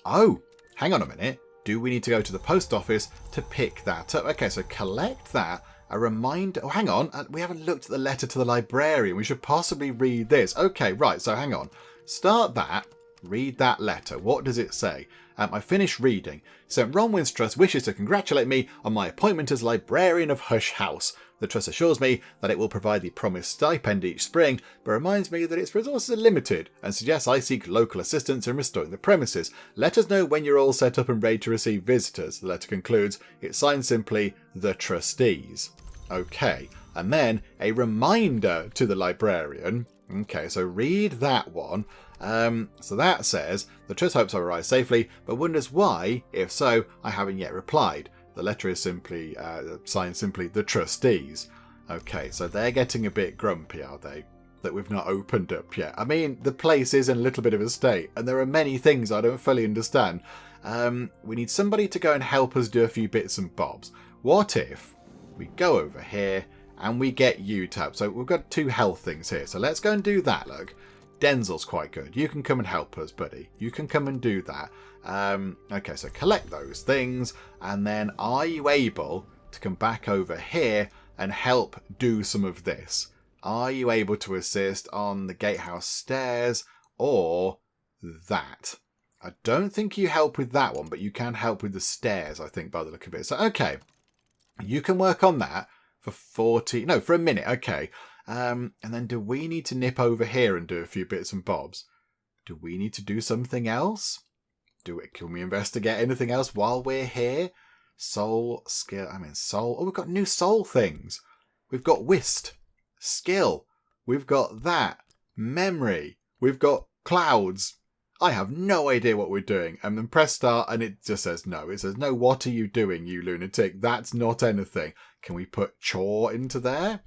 Oh, hang on a minute. Do we need to go to the post office to pick that up? Okay, so collect that. A reminder... Oh, hang on. We haven't looked at the letter to the librarian. We should possibly read this. Okay, right. So hang on. Start that. Read that letter. What does it say? I finished reading. St. Ronwin's Trust wishes to congratulate me on my appointment as librarian of Hush House. The Trust assures me that it will provide the promised stipend each spring, but reminds me that its resources are limited and suggests I seek local assistance in restoring the premises. Let us know when you're all set up and ready to receive visitors. The letter concludes. It's signed simply, The Trustees. Okay, and then a reminder to the librarian. Okay, so read that one. So that says, the Trust hopes I arrive safely, but wonders why, if so, I haven't yet replied. The letter is simply signed simply The Trustees. Okay, so they're getting a bit grumpy, are they? That we've not opened up yet. I mean, the place is in a little bit of a state, and there are many things I don't fully understand. We need somebody to go and help us do a few bits and bobs. What if we go over here and we get you to help? So we've got 2 health things here, so let's go and do that, look. Denzel's quite good. You can come and help us, buddy. You can come and do that. Okay, so collect those things, and then are you able to come back over here and help do some of this? Are you able to assist on the gatehouse stairs or that? I don't think you help with that one, but you can help with the stairs, I think, by the look of it. So, okay, you can work on that for for a minute, okay. And then do we need to nip over here and do a few bits and bobs? Do we need to do something else? Can we investigate anything else while we're here? Soul, skill, soul. Oh, we've got new soul things. We've got whist, skill. We've got that. Memory. We've got clouds. I have no idea what we're doing. And then press start and it just says no. It says, no, what are you doing, you lunatic? That's not anything. Can we put chore into there?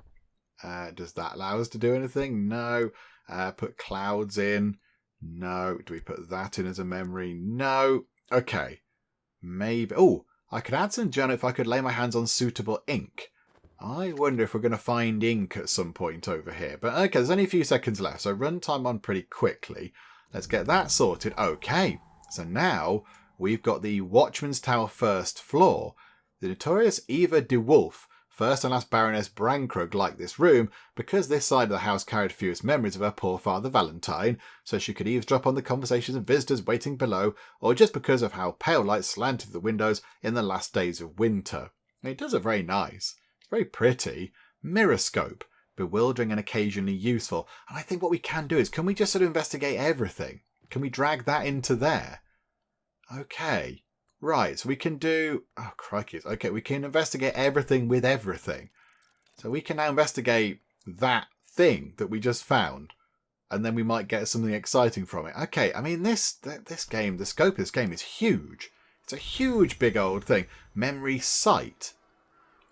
Does that allow us to do anything? No. Put clouds in. No. Do we put that in as a memory? No. Okay. Maybe. Oh, I could add some journal if I could lay my hands on suitable ink. I wonder if we're going to find ink at some point over here. But okay, there's only a few seconds left, so run time on pretty quickly. Let's get that sorted. Okay. So now we've got the Watchman's Tower first floor. The notorious Eva de Wolf, first and last Baroness Brankrug, liked this room because this side of the house carried fewest memories of her poor father Valentine, so she could eavesdrop on the conversations of visitors waiting below, or just because of how pale light slanted the windows in the last days of winter. It does look very nice. It's very pretty. Mirroscope. Bewildering and occasionally useful. And I think what we can do is, can we just sort of investigate everything? Can we drag that into there? Okay. Right, so we can do... Oh, crikey. Okay, we can investigate everything with everything. So we can now investigate that thing that we just found. And then we might get something exciting from it. Okay, I mean, this game, the scope of this game is huge. It's a huge, big old thing. Memory sight.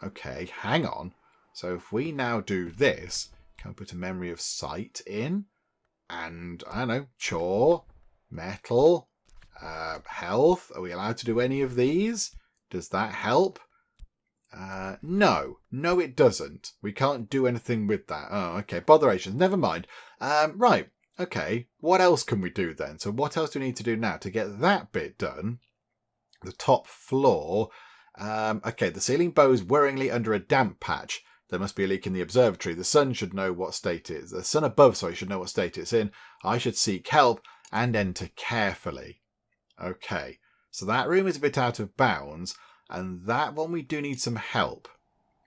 Okay, hang on. So if we now do this, can we put a memory of sight in? And, I don't know, chore, metal... health. Are we allowed to do any of these? Does that help? No. No, it doesn't. We can't do anything with that. Oh, okay. Botherations. Never mind. Right. Okay. What else can we do then? So what else do we need to do now to get that bit done? The top floor. Okay. The ceiling bows worryingly under a damp patch. There must be a leak in the observatory. The sun should know what state it is. The sun above, sorry, should know what state it's in. I should seek help and enter carefully. Okay, so that room is a bit out of bounds, and that one we do need some help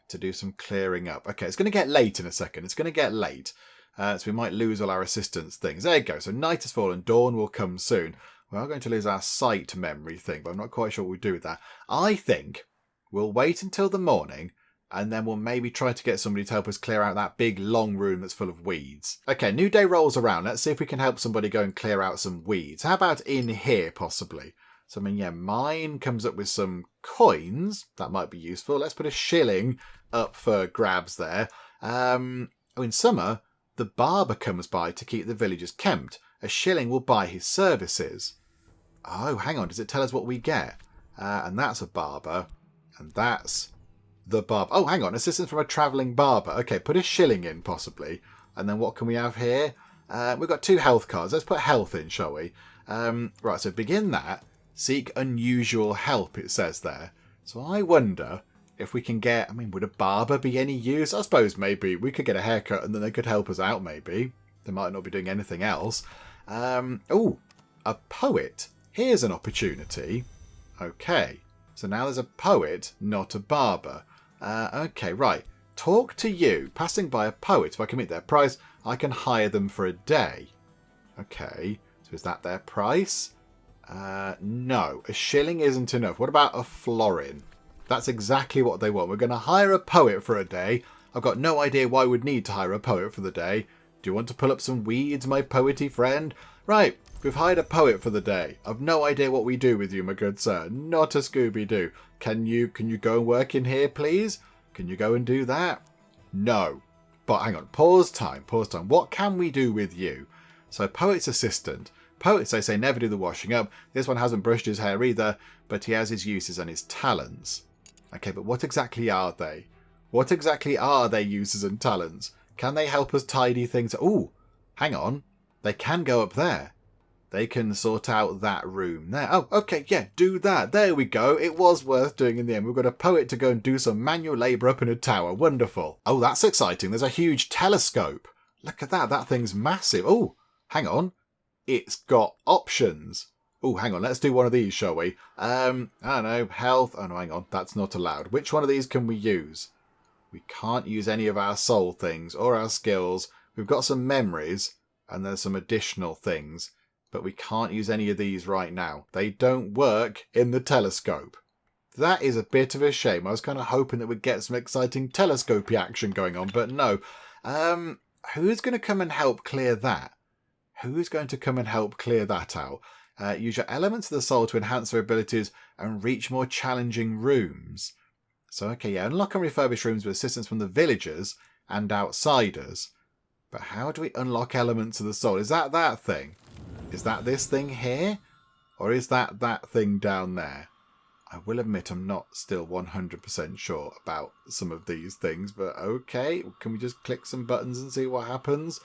to do some clearing up. Okay, it's going to get late in a second. It's going to get late, so we might lose all our assistance things. There you go. So night has fallen, dawn will come soon. We are going to lose our sight memory thing, but I'm not quite sure what we do with that. I think we'll wait until the morning, and then we'll maybe try to get somebody to help us clear out that big long room that's full of weeds. Okay, new day rolls around. Let's see if we can help somebody go and clear out some weeds. How about in here, possibly? So, I mean, yeah, mine comes up with some coins. That might be useful. Let's put a shilling up for grabs there. In summer, the barber comes by to keep the villagers kempt. A shilling will buy his services. Oh, hang on. Does it tell us what we get? And that's a barber. And that's... the barber. Oh, hang on. Assistance from a travelling barber. Okay, put a shilling in, possibly. And then what can we have here? We've got 2 health cards. Let's put health in, shall we? Right, so begin that. Seek unusual help, it says there. So I wonder if we can get... I mean, would a barber be any use? I suppose maybe we could get a haircut and then they could help us out, maybe. They might not be doing anything else. Oh, a poet. Here's an opportunity. Okay, so now there's a poet, not a barber. Okay, right. Talk to you. Passing by a poet. If I can meet their price, I can hire them for a day. Okay, so is that their price? No, a shilling isn't enough. What about a florin? That's exactly what they want. We're going to hire a poet for a day. I've got no idea why we'd need to hire a poet for the day. Do you want to pull up some weeds, my poety friend? Right, we've hired a poet for the day. I've no idea what we do with you, my good sir. Not a Scooby-Doo. Can you go and work in here, please? Can you go and do that? No. But hang on, pause time. What can we do with you? So, poet's assistant. Poets, they say, never do the washing up. This one hasn't brushed his hair either, but he has his uses and his talents. Okay, but what exactly are they? What exactly are their uses and talents? Can they help us tidy things? Ooh, hang on. They can go up there. They can sort out that room there. Oh, okay, yeah, do that. There we go. It was worth doing in the end. We've got a poet to go and do some manual labour up in a tower. Wonderful. Oh, that's exciting. There's a huge telescope. Look at that. That thing's massive. Oh, hang on. It's got options. Oh, hang on. Let's do one of these, shall we? I don't know. Health. Oh, no, hang on. That's not allowed. Which one of these can we use? We can't use any of our soul things or our skills. We've got some memories and there's some additional things, but we can't use any of these right now. They don't work in the telescope. That is a bit of a shame. I was kind of hoping that we'd get some exciting telescopy action going on, but no. Who's going to come and help clear that? Who's going to come and help clear that out? Use your elements of the soul to enhance their abilities and reach more challenging rooms. So, okay, yeah, unlock and refurbish rooms with assistance from the villagers and outsiders. But how do we unlock elements of the soul? Is that that thing? Is that this thing here? Or is that that thing down there? I will admit I'm not still 100% sure about some of these things, but okay. Can we just click some buttons and see what happens?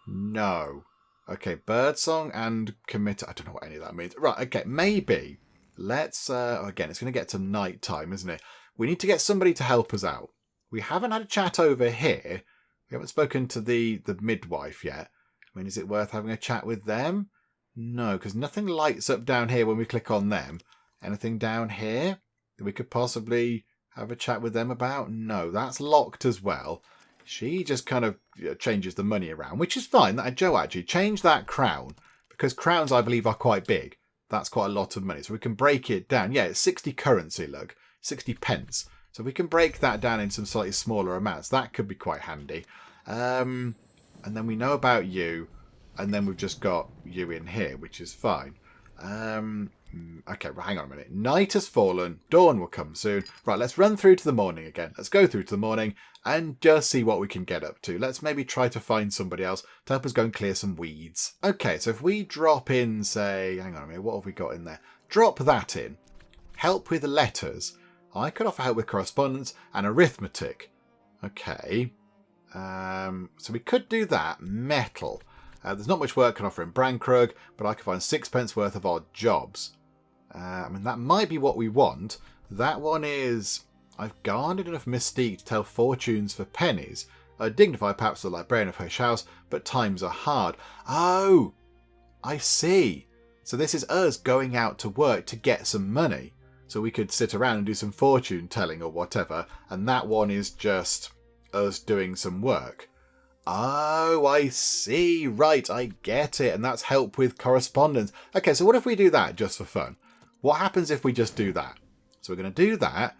No. Okay, birdsong and commit. I don't know what any of that means. Right, okay, maybe. Let's, again, it's going to get to night time, isn't it? We need to get somebody to help us out. We haven't had a chat over here. We haven't spoken to the midwife yet. I mean, is it worth having a chat with them? No, because nothing lights up down here when we click on them. Anything down here that we could possibly have a chat with them about? No, that's locked as well. She just kind of changes the money around, which is fine. Joe, actually, change that crown. Because crowns, I believe, are quite big. That's quite a lot of money. So we can break it down. Yeah, it's 60 currency, look. 60 pence. So we can break that down in some slightly smaller amounts. That could be quite handy. And then we know about you. And then we've just got you in here, which is fine. Okay, hang on a minute. Night has fallen. Dawn will come soon. Right, let's run through to the morning again. Let's go through to the morning and just see what we can get up to. Let's maybe try to find somebody else to help us go and clear some weeds. Okay, so if we drop in, say, hang on a minute, what have we got in there? Drop that in. Help with letters. I could offer help with correspondence and arithmetic. Okay. So we could do that. Metal. There's not much work I can offer in Brankrug, but I can find 6 pence worth of odd jobs. I mean, that might be what we want. That one is... I've garnered enough mystique to tell fortunes for pennies. Dignified perhaps the librarian of her house, but times are hard. Oh! I see. So this is us going out to work to get some money. So we could sit around and do some fortune telling or whatever, and that one is just us doing some work. Oh, I see. Right, I get it. And that's help with correspondence. Okay, so what if we do that just for fun? What happens if we just do that? So we're going to do that.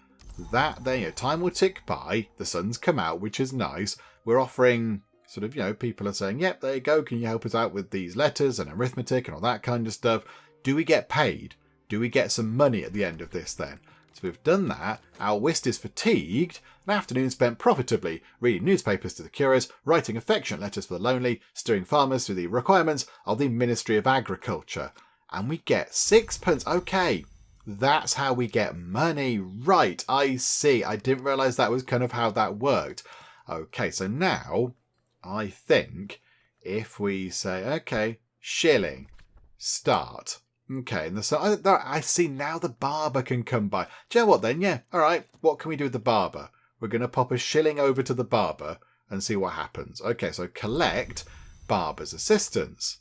That, then, time will tick by. The sun's come out, which is nice. We're offering, sort of, people are saying, yep, there you go. Can you help us out with these letters and arithmetic and all that kind of stuff? Do we get paid? Do we get some money at the end of this then? So we've done that. Our whist is fatigued. An afternoon spent profitably reading newspapers to the curious, writing affectionate letters for the lonely, steering farmers through the requirements of the Ministry of Agriculture. And we get 6 pence. Okay, that's how we get money. Right, I see. I didn't realise that was kind of how that worked. Okay, so now I think if we say, okay, shilling, start. Okay, and so I see now the barber can come by. Do you know what then? Yeah, all right. What can we do with the barber? We're going to pop a shilling over to the barber and see what happens. Okay, so collect barber's assistance.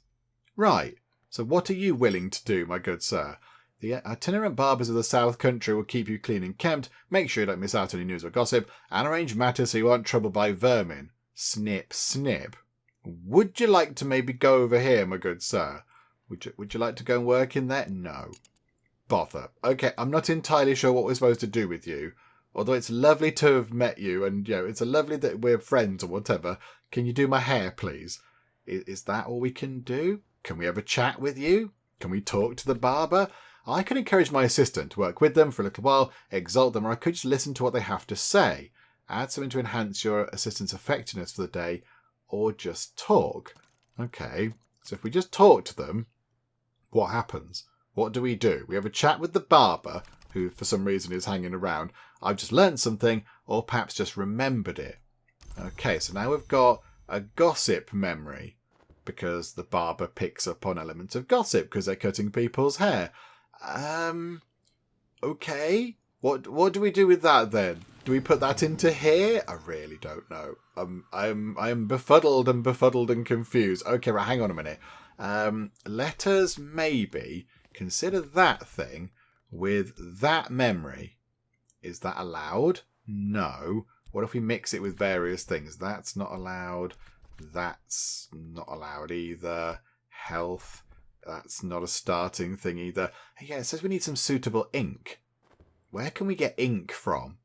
Right, so what are you willing to do, my good sir? The itinerant barbers of the South Country will keep you clean and kempt, make sure you don't miss out on any news or gossip, and arrange matters so you aren't troubled by vermin. Snip, snip. Would you like to maybe go over here, my good sir? Would you like to go and work in there? No. Bother. Okay, I'm not entirely sure what we're supposed to do with you. Although it's lovely to have met you, and it's a lovely that we're friends or whatever. Can you do my hair, please? Is that all we can do? Can we have a chat with you? Can we talk to the barber? I can encourage my assistant to work with them for a little while, exalt them, or I could just listen to what they have to say. Add something to enhance your assistant's effectiveness for the day, or just talk. Okay, so if we just talk to them, what happens? What do? We have a chat with the barber, who for some reason is hanging around. I've just learnt something, or perhaps just remembered it. Okay, so now we've got a gossip memory, because the barber picks up on elements of gossip because they're cutting people's hair. Okay. What do we do with that then? Do we put that into here? I really don't know. I'm befuddled and confused. Okay, right, hang on a minute. Let us maybe consider that thing with that memory. Is that allowed? No. What if we mix it with various things? That's not allowed. That's not allowed either. Health. That's not a starting thing either. Yeah, it says we need some suitable ink. Where can we get ink from?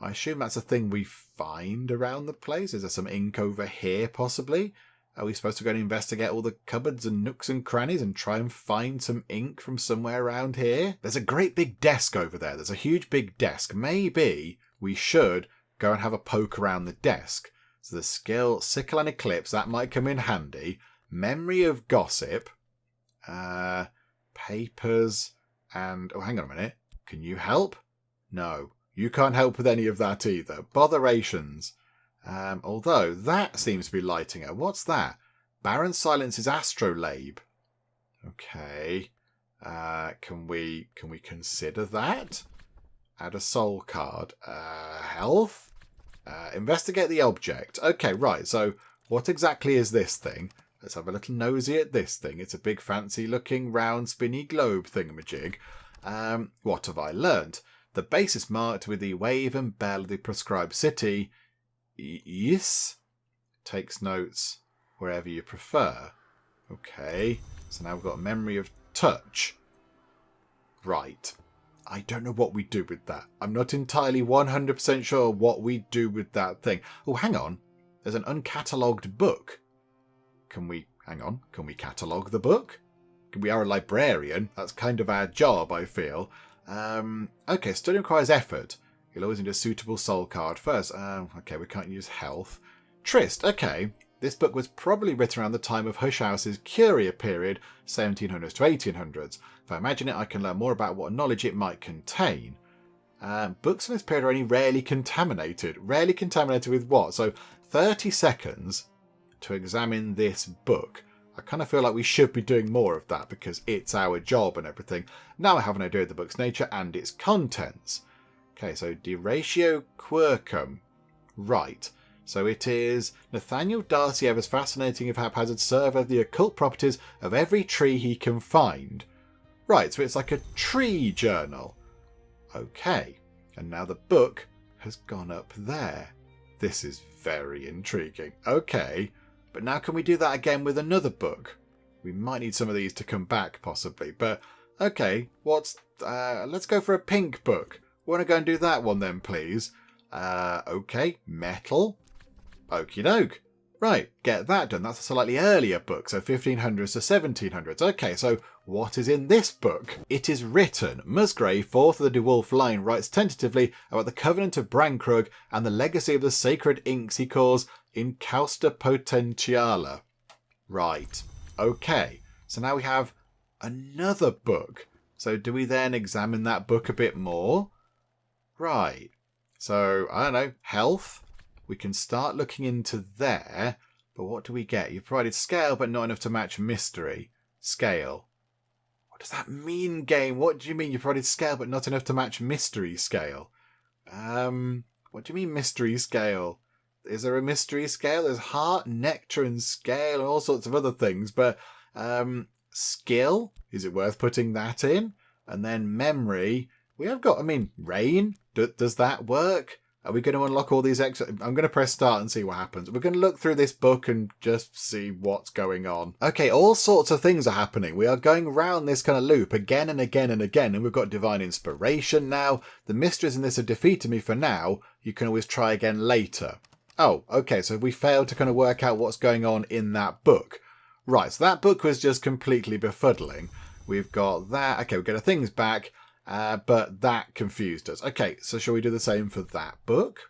I assume that's a thing we find around the place. Is there some ink over here, possibly? Are we supposed to go and investigate all the cupboards and nooks and crannies and try and find some ink from somewhere around here? There's a great big desk over there. There's a huge big desk. Maybe we should go and have a poke around the desk. So the skill, sickle and eclipse, that might come in handy. Memory of gossip. Papers and... Oh, hang on a minute. Can you help? No. You can't help with any of that either. Botherations. Although, that seems to be lighting up. What's that? Baron Silence's astrolabe. Okay. Can we consider that? Add a soul card. Health? Investigate the object. Okay, right. So, what exactly is this thing? Let's have a little nosy at this thing. It's a big fancy looking round spinny globe thingamajig. What have I learnt? The base is marked with the wave and bell of the prescribed city. Yes. Takes notes wherever you prefer. Okay. So now we've got a memory of touch. Right. I don't know what we do with that. I'm not entirely 100% sure what we do with that thing. Oh, hang on. There's an uncatalogued book. Can we catalogue the book? We are a librarian. That's kind of our job, I feel. Okay, study requires effort. You'll always need a suitable soul card first. Okay, we can't use health. Trist, okay. This book was probably written around the time of Hush House's Curia period, 1700s to 1800s. If I imagine it, I can learn more about what knowledge it might contain. Books from this period are only rarely contaminated. Rarely contaminated with what? So 30 seconds to examine this book. I kind of feel like we should be doing more of that because it's our job and everything. Now I have an idea of the book's nature and its contents. Okay, so De Ratio Quircum. Right. So it is Nathaniel Darcy Evers' fascinating if haphazard survey of the occult properties of every tree he can find. Right, so it's like a tree journal. Okay, and now the book has gone up there. This is very intriguing. Okay, but now can we do that again with another book? We might need some of these to come back, possibly. But, okay, let's go for a pink book. Want to go and do that one then, please? Okay, metal. Okie doke. Right, get that done. That's a slightly earlier book, so 1500s to 1700s. Okay, so what is in this book? It is written. Musgrave, 4th of the DeWolf line, writes tentatively about the Covenant of Brankrug and the legacy of the sacred inks he calls Incausta Potentiala. Right, okay. So now we have another book. So do we then examine that book a bit more? Right. So, I don't know, health. We can start looking into there, but what do we get? You've provided scale, but not enough to match mystery. Scale. What does that mean, game? What do you mean you provided scale, but not enough to match mystery scale? What do you mean mystery scale? Is there a mystery scale? There's heart, nectar, and scale, and all sorts of other things, but Skill, is it worth putting that in? And then memory, we have got, rain, does that work? Are we going to unlock all these extra... I'm going to press start and see what happens. We're going to look through this book and just see what's going on. Okay, all sorts of things are happening. We are going around this kind of loop again and again and again, and we've got divine inspiration now. The mysteries in this have defeated me for now. You can always try again later. Oh, okay, so we failed to kind of work out what's going on in that book. Right, so that book was just completely befuddling. We've got that. Okay, we've got our things back. But that confused us. Okay, so shall we do the same for that book?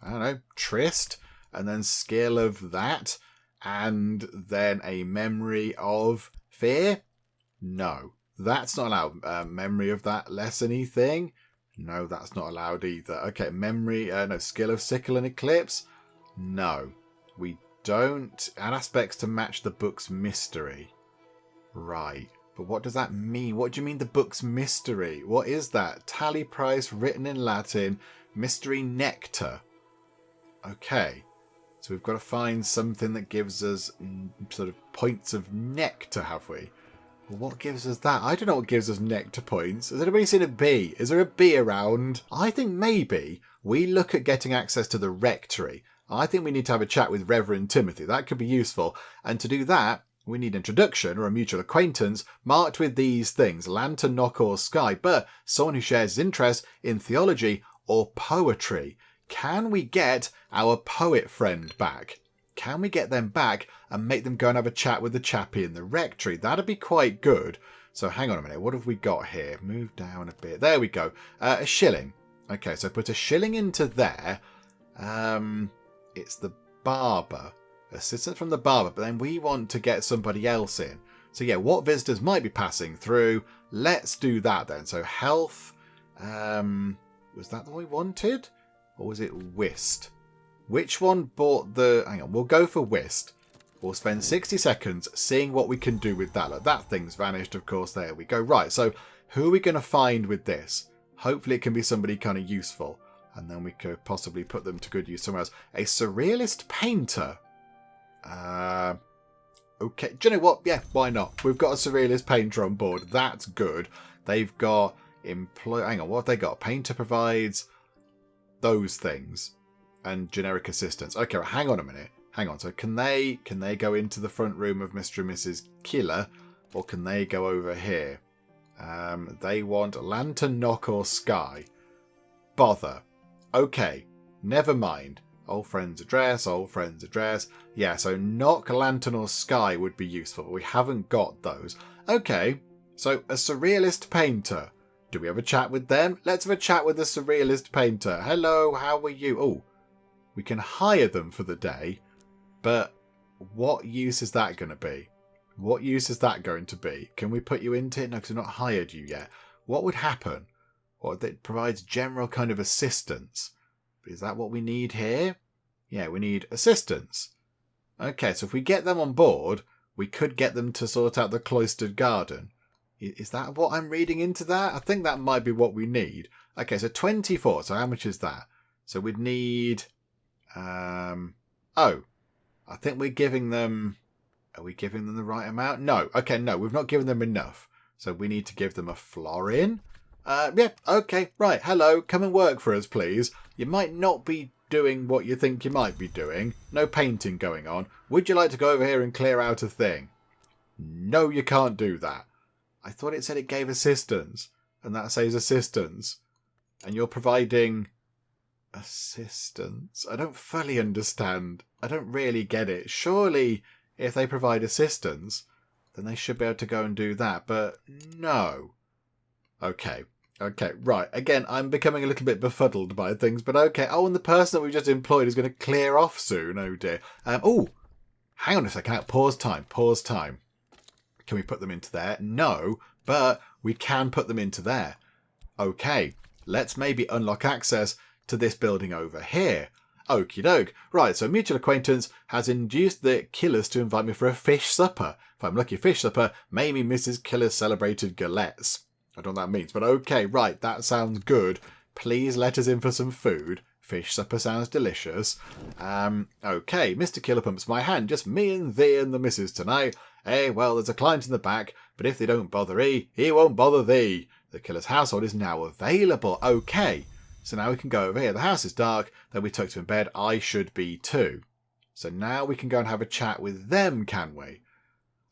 I don't know, Trist, and then skill of that, and then a memory of fear? No, that's not allowed. Memory of that lessony thing? No, that's not allowed either. Okay, memory, no, skill of sickle and eclipse? No, we don't. Add aspects to match the book's mystery. Right. But what does that mean? What do you mean the book's mystery? What is that? Tally price written in Latin. Mystery nectar. Okay. So we've got to find something that gives us sort of points of nectar, have we? Well, what gives us that? I don't know what gives us nectar points. Has anybody seen a bee? Is there a bee around? I think maybe we look at getting access to the rectory. I think we need to have a chat with Reverend Timothy. That could be useful. And to do that, we need introduction or a mutual acquaintance marked with these things, lantern, knock or sky, but someone who shares his interest in theology or poetry. Can we get our poet friend back? Can we get them back and make them go and have a chat with the chappie in the rectory? That'd be quite good. So hang on a minute, what have we got here? Move down a bit. There we go. A shilling. Okay, so put a shilling into there. It's the barber. Assistant from the barber, but then we want to get somebody else in. So yeah, what visitors might be passing through? Let's do that then. So health, was that what we wanted? Or was it whist? Which one bought the... Hang on, we'll go for whist. We'll spend 60 seconds seeing what we can do with that. Look, that thing's vanished, of course. There we go. Right, so who are we going to find with this? Hopefully it can be somebody kind of useful. And then we could possibly put them to good use somewhere else. A surrealist painter. Okay, do you know what? Yeah, why not? We've got a surrealist painter on board. That's good. They've got hang on, what have they got? Painter provides those things and generic assistance. Okay, well, hang on a minute. Hang on. So can they go into the front room of Mr. and Mrs. Killer, or can they go over here? They want lantern, knock or sky. Bother. Okay, never mind. Old friend's address, old friend's address. Yeah, so knock, lantern or sky would be useful, but we haven't got those. Okay, so a surrealist painter. Do we have a chat with them? Let's have a chat with the surrealist painter. Hello, how are you? Oh, we can hire them for the day, but what use is that going to be? What use is that going to be? Can we put you into it? No, because we've not hired you yet. What would happen? Well, it provides general kind of assistance. Is that what we need here? Yeah, we need assistance. Okay, so if we get them on board, we could get them to sort out the cloistered garden. Is that what I'm reading into that? I think that might be what we need. Okay, so 24. So how much is that? So we'd need... I think we're giving them... Are we giving them the right amount? No. Okay, no, we've not given them enough. So we need to give them a florin. Yeah, okay, right, hello, come and work for us, please. You might not be doing what you think you might be doing. No painting going on. Would you like to go over here and clear out a thing? No, you can't do that. I thought it said it gave assistance, and that says assistance. And you're providing assistance? I don't fully understand. I don't really get it. Surely, if they provide assistance, then they should be able to go and do that, but no. Okay, right. Again, I'm becoming a little bit befuddled by things, but okay. Oh, and the person that we just employed is going to clear off soon. Oh, dear. Oh, hang on a second. Pause time. Can we put them into there? No, but we can put them into there. Okay, let's maybe unlock access to this building over here. Okie doke. Right, so mutual acquaintance has induced the Killers to invite me for a fish supper. If I'm lucky, fish supper, maybe Mrs. Killer's celebrated galettes. I don't know what that means, but okay, right, that sounds good. Please let us in for some food. Fish supper sounds delicious. Okay, Mr. Killerpump's my hand. Just me and thee and the missus tonight. Well, there's a client in the back, but if they don't bother he won't bother thee. The killer's household is now available. Okay, so now we can go over here. The house is dark. They'll be tucked in bed. I should be too. So now we can go and have a chat with them, can we?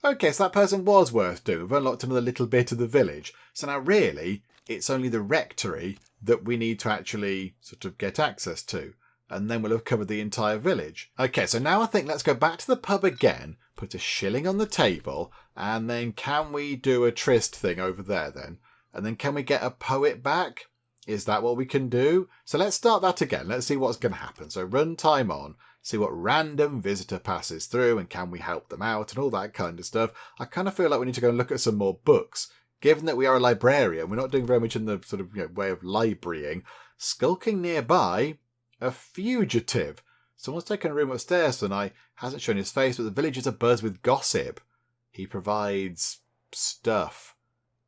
Okay, so that person was worth doing. We've unlocked another little bit of the village. So now really, it's only the rectory that we need to actually sort of get access to. And then we'll have covered the entire village. Okay, so now I think let's go back to the pub again, put a shilling on the table, and then can we do a tryst thing over there then? And then can we get a poet back? Is that what we can do? So let's start that again. Let's see what's going to happen. So run time on. See what random visitor passes through and can we help them out and all that kind of stuff. I kind of feel like we need to go and look at some more books. Given that we are a librarian, we're not doing very much in the sort of way of librarying. Skulking nearby, a fugitive. Someone's taken a room upstairs tonight, hasn't shown his face, but the village is abuzz with gossip. He provides stuff.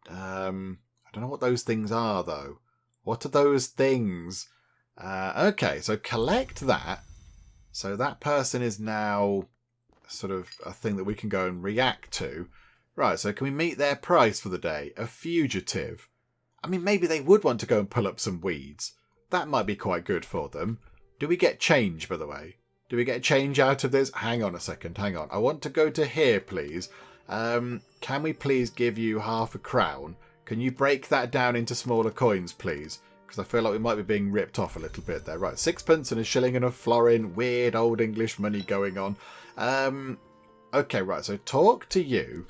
I don't know what those things are though. What are those things? Okay, so collect that. So that person is now sort of a thing that we can go and react to. Right, so can we meet their price for the day? A fugitive. I mean, maybe they would want to go and pull up some weeds. That might be quite good for them. Do we get change, by the way? Do we get change out of this? Hang on a second, hang on. I want to go to here, please. Can we please give you ½ a crown? Can you break that down into smaller coins, please? Because I feel like we might be being ripped off a little bit there. Right, 6p and a shilling and a florin. Weird old English money going on. Okay, right, so talk to you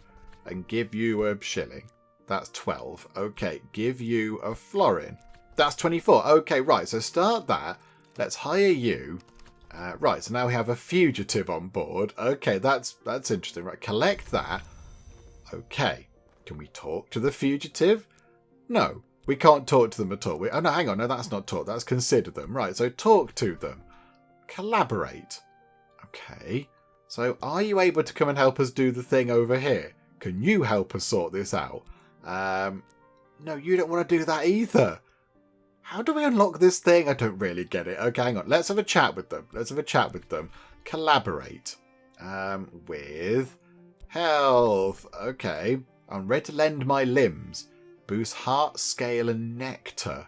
and give you a shilling. That's 12. Okay, give you a florin. That's 24. Okay, right, so start that. Let's hire you. Right, so now we have a fugitive on board. Okay, that's interesting. Right, collect that. Okay, can we talk to the fugitive? No. We can't talk to them at all. Oh, no, hang on. No, that's not talk. That's consider them. Right, so talk to them. Collaborate. Okay. So are you able to come and help us do the thing over here? Can you help us sort this out? No, you don't want to do that either. How do we unlock this thing? I don't really get it. Okay, hang on. Let's have a chat with them. Let's have a chat with them. Collaborate. With health. Okay. I'm ready to lend my limbs. Boost heart, scale, and nectar.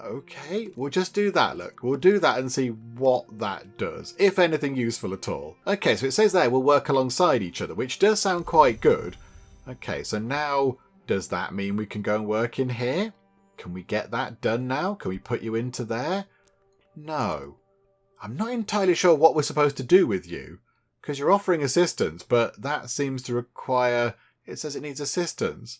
Okay, we'll just do that, look. We'll do that and see what that does, if anything useful at all. Okay, so it says there we'll work alongside each other, which does sound quite good. Okay, so now, does that mean we can go and work in here? Can we get that done now? Can we put you into there? No. I'm not entirely sure what we're supposed to do with you, because you're offering assistance, but that seems to require... It says it needs assistance.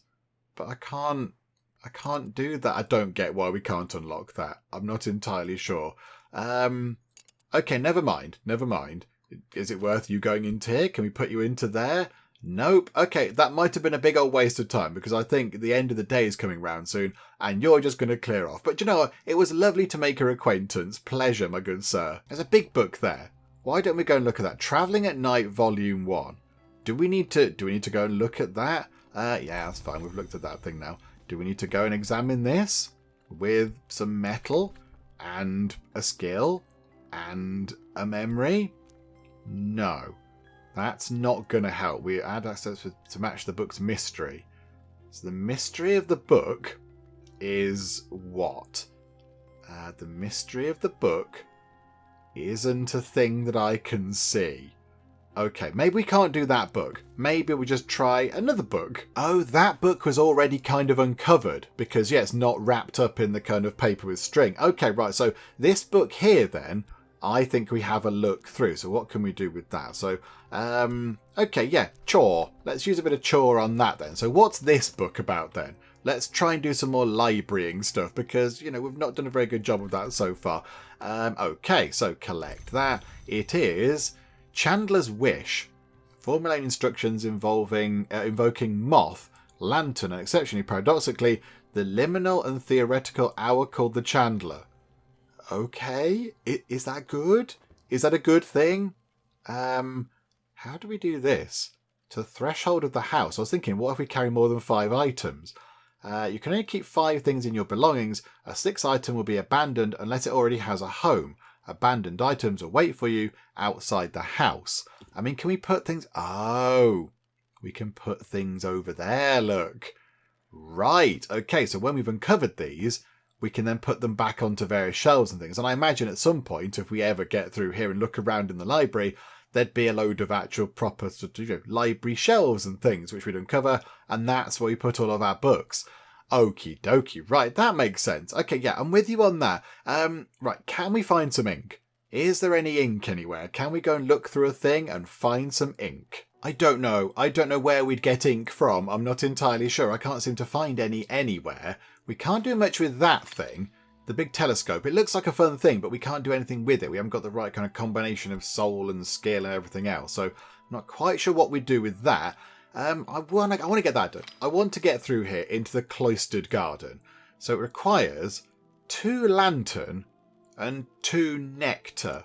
But I can't do that. I don't get why we can't unlock that. I'm not entirely sure. Okay, never mind. Never mind. Is it worth you going into here? Can we put you into there? Nope. Okay, that might have been a big old waste of time because I think the end of the day is coming round soon and you're just going to clear off. But you know what? It was lovely to make your acquaintance. Pleasure, my good sir. There's a big book there. Why don't we go and look at that? Travelling at Night, Volume 1. Do we need to go and look at that? Yeah, that's fine. We've looked at that thing now. Do we need to go and examine this with some metal and a skill and a memory? No, that's not going to help. We add access to match the book's mystery. So the mystery of the book is what? The mystery of the book isn't a thing that I can see. Okay, maybe we can't do that book. Maybe we just try another book. Oh, that book was already kind of uncovered because, yeah, it's not wrapped up in the kind of paper with string. Okay, right, so this book here then, I think we have a look through. So what can we do with that? So, okay, yeah, chore. Let's use a bit of chore on that then. So what's this book about then? Let's try and do some more librarying stuff because, you know, we've not done a very good job of that so far. Okay, so collect that. It is... Chandler's Wish. Formulate instructions invoking moth, lantern, and exceptionally paradoxically, the liminal and theoretical hour called the Chandler. Okay, is that good? Is that a good thing? How do we do this? To the threshold of the house. I was thinking, what if we carry more than 5 items? You can only keep 5 things in your belongings. A 6th item will be abandoned unless it already has a home. Abandoned items will wait for you outside the house. I mean, can we put things... Oh, we can put things over there, look. Right, okay, so when we've uncovered these, we can then put them back onto various shelves and things. And I imagine at some point, if we ever get through here and look around in the library, there'd be a load of actual proper library shelves and things which we'd uncover, and that's where we put all of our books. Okie dokie, right, that makes sense. Okay, yeah, I'm with you on that. Right, can we find some ink? Is there any ink anywhere? Can we go and look through a thing and find some ink? I don't know. I don't know where we'd get ink from. I'm not entirely sure. I can't seem to find any anywhere. We can't do much with that thing. The big telescope. It looks like a fun thing, but we can't do anything with it. We haven't got the right kind of combination of soul and skill and everything else. So I'm not quite sure what we'd do with that. I want to get that done. I want to get through here into the cloistered garden. So it requires 2 lantern and 2 nectar.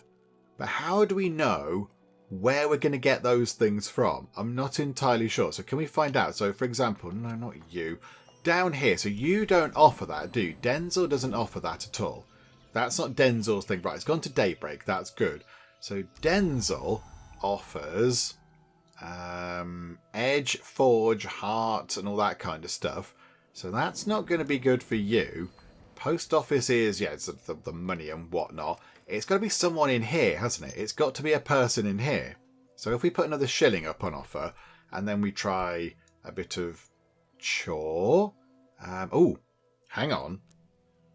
But how do we know where we're going to get those things from? I'm not entirely sure. So can we find out? So for example, no, not you. Down here. So you don't offer that, do you? Denzel doesn't offer that at all. That's not Denzel's thing. Right, it's gone to Daybreak. That's good. So Denzel offers Edge, Forge, Heart, and all that kind of stuff. So that's not going to be good for you. Post office is, yeah, it's the money and whatnot. It's got to be someone in here, hasn't it? It's got to be a person in here. So if we put another shilling up on offer, and then we try a bit of chore. Oh, hang on.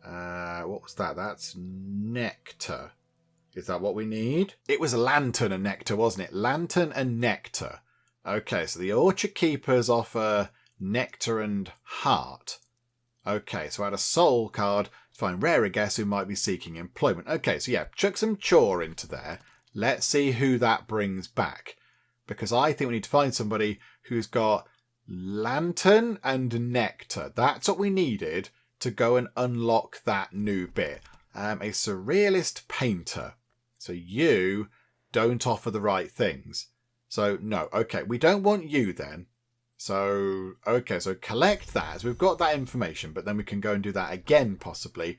What was that? That's nectar. Is that what we need? It was lantern and nectar, wasn't it? Lantern and nectar. Okay, so the orchard keepers offer nectar and heart. Okay, so add a soul card to find rarer guests who might be seeking employment. Okay, so yeah, chuck some chore into there. Let's see who that brings back. Because I think we need to find somebody who's got lantern and nectar. That's what we needed to go and unlock that new bit. A surrealist painter. So you don't offer the right things. So no, okay, we don't want you then. So, okay, so collect that. So we've got that information, but then we can go and do that again, possibly,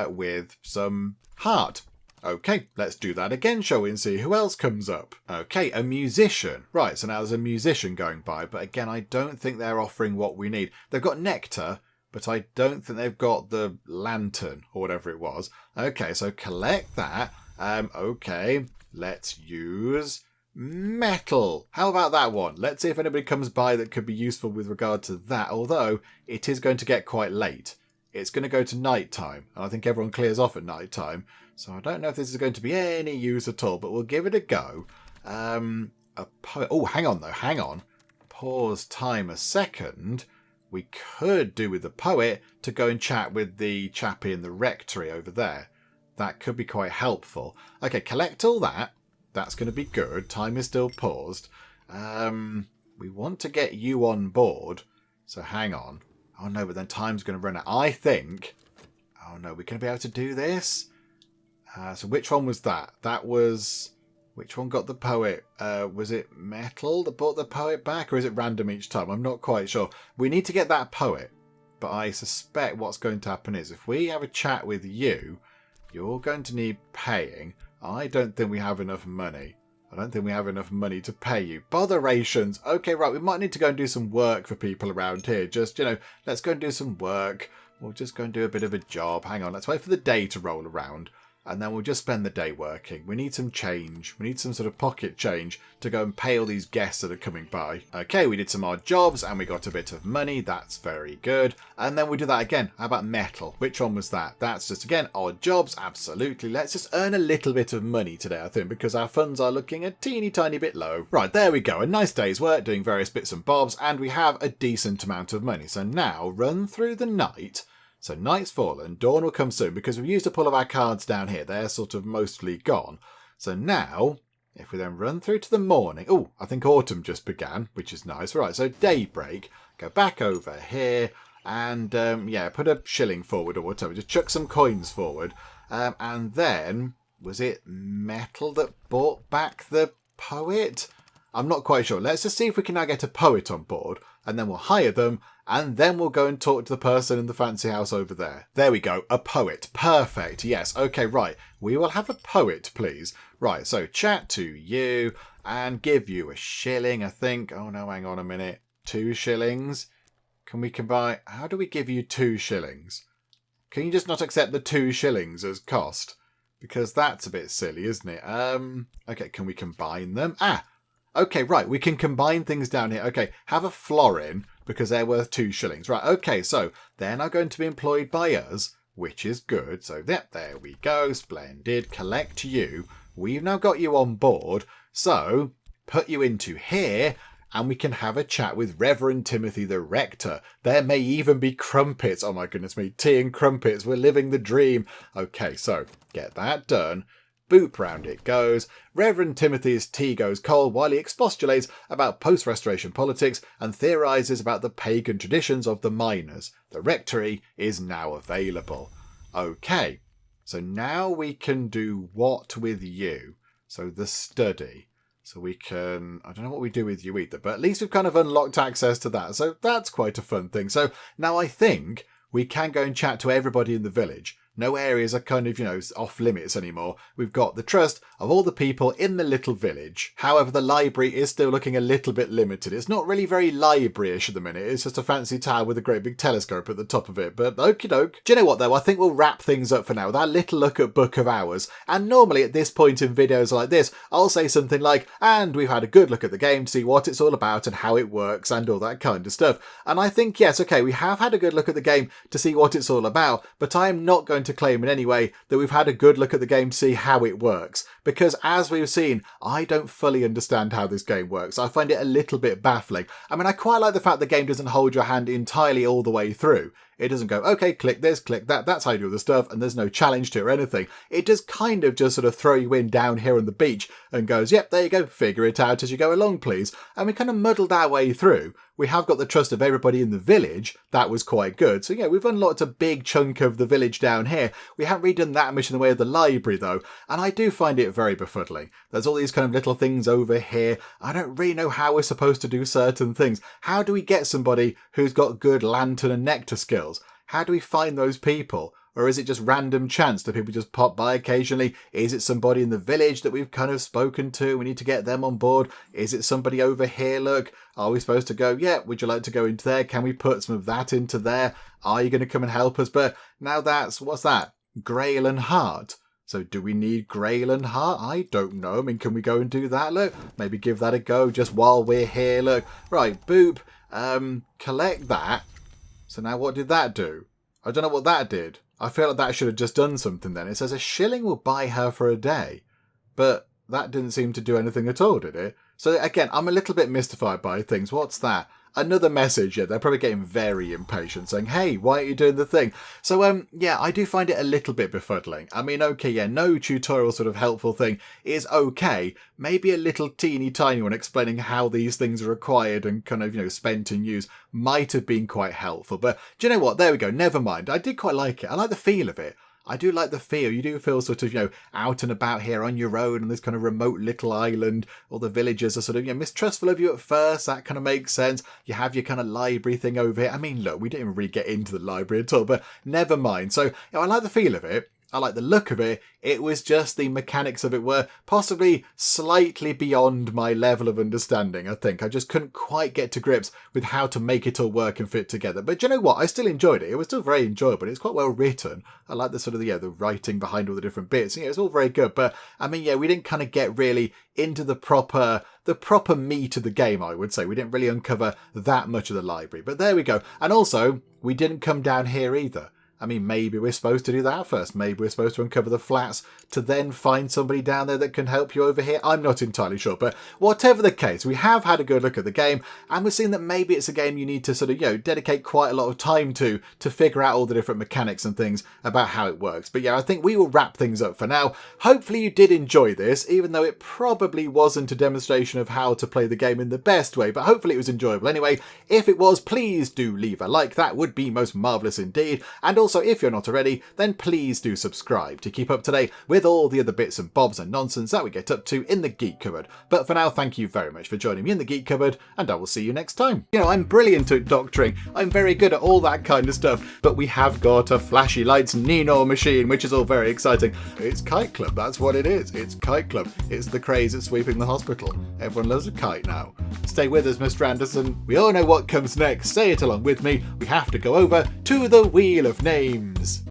with some heart. Okay, let's do that again, shall we, and see who else comes up. Okay, a musician. Right, so now there's a musician going by, but again, I don't think they're offering what we need. They've got nectar, but I don't think they've got the lantern, or whatever it was. Okay, so collect that. Okay, let's use metal. How about that one? Let's see if anybody comes by that could be useful with regard to that, although it is going to get quite late. It's going to go to night time, and I think everyone clears off at night time, so I don't know if this is going to be any use at all, but we'll give it a go. A poet. Oh, hang on though, hang on. Pause time a second. We could do with the poet to go and chat with the chappie in the rectory over there. That could be quite helpful. Okay, collect all that. That's going to be good. Time is still paused. We want to get you on board. So hang on. Oh no, but then time's going to run out. I think... Oh no, we're going to be able to do this? So which one was that? That was... Which one got the poet? Was it metal that brought the poet back? Or is it random each time? I'm not quite sure. We need to get that poet. But I suspect what's going to happen is if we have a chat with you, you're going to need paying. I don't think we have enough money. I don't think we have enough money to pay you. Botherations. Okay, right. We might need to go and do some work for people around here. Just, let's go and do some work. We'll just go and do a bit of a job. Hang on. Let's wait for the day to roll around. And then we'll just spend the day working. We need some change. We need some sort of pocket change to go and pay all these guests that are coming by. Okay, we did some odd jobs and we got a bit of money. That's very good. And then we do that again. How about metal? Which one was that? That's just, again, odd jobs. Absolutely. Let's just earn a little bit of money today, I think, because our funds are looking a teeny tiny bit low. Right, there we go. A nice day's work doing various bits and bobs, and we have a decent amount of money. So now, run through the night. So night's fallen, dawn will come soon, because we've used up all of our cards down here. They're sort of mostly gone. So now, if we then run through to the morning... Oh, I think autumn just began, which is nice. Right, so daybreak. Go back over here and, yeah, put a shilling forward or whatever. Just chuck some coins forward. And then, was it metal that brought back the poet? I'm not quite sure. Let's just see if we can now get a poet on board, and then we'll hire them, and then we'll go and talk to the person in the fancy house over there. There we go, a poet. Perfect. Yes, okay, right. We will have a poet, please. Right, so chat to you and give you a shilling, I think. Oh no, hang on a minute. 2 shillings? Can we combine? How do we give you 2 shillings? Can you just not accept the 2 shillings as cost? Because that's a bit silly, isn't it? Okay, can we combine them? Okay, right, we can combine things down here. Okay, have a florin, because they're worth 2 shillings. Right, okay, so they're now going to be employed by us, which is good. So there we go, splendid. Collect you. We've now got you on board, so put you into here, and we can have a chat with Reverend Timothy the Rector. There may even be crumpets. Oh my goodness me, tea and crumpets. We're living the dream. Okay, so get that done. Boop, round it goes. Reverend Timothy's tea goes cold while he expostulates about post-restoration politics and theorises about the pagan traditions of the miners. The rectory is now available. Okay, so now we can do what with you? So the study. So we can, I don't know what we do with you either, but at least we've kind of unlocked access to that. So that's quite a fun thing. So now I think we can go and chat to everybody in the village. No areas are kind of, off limits anymore. We've got the trust of all the people in the little village. However, the library is still looking a little bit limited. It's not really very library-ish at the minute. It's just a fancy tower with a great big telescope at the top of it. But okie doke. Do you know what though? I think we'll wrap things up for now with our little look at Book of Hours. And normally at this point in videos like this, I'll say something like, and we've had a good look at the game to see what it's all about and how it works and all that kind of stuff. And I think, yes, okay, we have had a good look at the game to see what it's all about, but I am not going to claim in any way that we've had a good look at the game to see how it works, because as we've seen, I don't fully understand how this game works. I find it a little bit baffling. I mean, I quite like the fact the game doesn't hold your hand entirely all the way through. It doesn't go, okay, click this, click that, that's how you do the stuff, and there's no challenge to it or anything. It does kind of just sort of throw you in down here on the beach and goes, yep, there you go, figure it out as you go along, please. And we kind of muddled our way through. We have got the trust of everybody in the village. That was quite good. So yeah, we've unlocked a big chunk of the village down here. We haven't really done that much in the way of the library though, and I do find it very befuddling. There's all these kind of little things over here. I don't really know how we're supposed to do certain things. How do we get somebody who's got good lantern and nectar skills? How do we find those people? Or is it just random chance that people just pop by occasionally? Is it somebody in the village that we've kind of spoken to? We need to get them on board. Is it somebody over here? Look, are we supposed to go, yeah, would you like to go into there? Can we put some of that into there? Are you going to come and help us? But now what's that? Grail and Heart. So do we need Grail and Heart? I don't know. I mean, can we go and do that? Look, maybe give that a go just while we're here. Look, right, boop, collect that. So now what did that do? I don't know what that did. I feel like that should have just done something then. It says a shilling will buy her for a day. But that didn't seem to do anything at all, did it? So again, I'm a little bit mystified by things. What's that? Another message. Yeah, they're probably getting very impatient saying, hey, why are you doing the thing? So, yeah, I do find it a little bit befuddling. I mean, okay, yeah, no tutorial sort of helpful thing is okay. Maybe a little teeny tiny one explaining how these things are acquired and kind of, spent and used might have been quite helpful. But do you know what? There we go. Never mind. I did quite like it. I like the feel of it. I do like the feel. You do feel sort of, out and about here on your own on this kind of remote little island. All the villagers are sort of, mistrustful of you at first. That kind of makes sense. You have your kind of library thing over here. I mean, look, we didn't even really get into the library at all, but never mind. So, I like the feel of it. I like the look of it. It was just the mechanics of it were possibly slightly beyond my level of understanding, I think. I just couldn't quite get to grips with how to make it all work and fit together. But do you know what? I still enjoyed it. It was still very enjoyable. It's quite well written. I like the sort of, the writing behind all the different bits. It's all very good. But, I mean, yeah, we didn't kind of get really into the proper meat of the game, I would say. We didn't really uncover that much of the library. But there we go. And also, we didn't come down here either. I mean, maybe we're supposed to do that first. Maybe we're supposed to uncover the flats to then find somebody down there that can help you over here. I'm not entirely sure, but whatever the case, we have had a good look at the game, and we've seen that maybe it's a game you need to sort of, dedicate quite a lot of time to figure out all the different mechanics and things about how it works. But yeah, I think we will wrap things up for now. Hopefully you did enjoy this, even though it probably wasn't a demonstration of how to play the game in the best way, but hopefully it was enjoyable anyway. If it was, please do leave a like. That would be most marvellous indeed. And also, Also, if you're not already, then please do subscribe to keep up to date with all the other bits and bobs and nonsense that we get up to in the Geek Cupboard. But for now, thank you very much for joining me in the Geek Cupboard, and I will see you next time. You know, I'm brilliant at doctoring, I'm very good at all that kind of stuff, but we have got a flashy lights Nino machine, which is all very exciting. It's Kite Club, that's what it is. It's Kite Club. It's the craze at sweeping the hospital. Everyone loves a kite now. Stay with us, Mr. Anderson. We all know what comes next. Say it along with me. We have to go over to the Wheel of Names.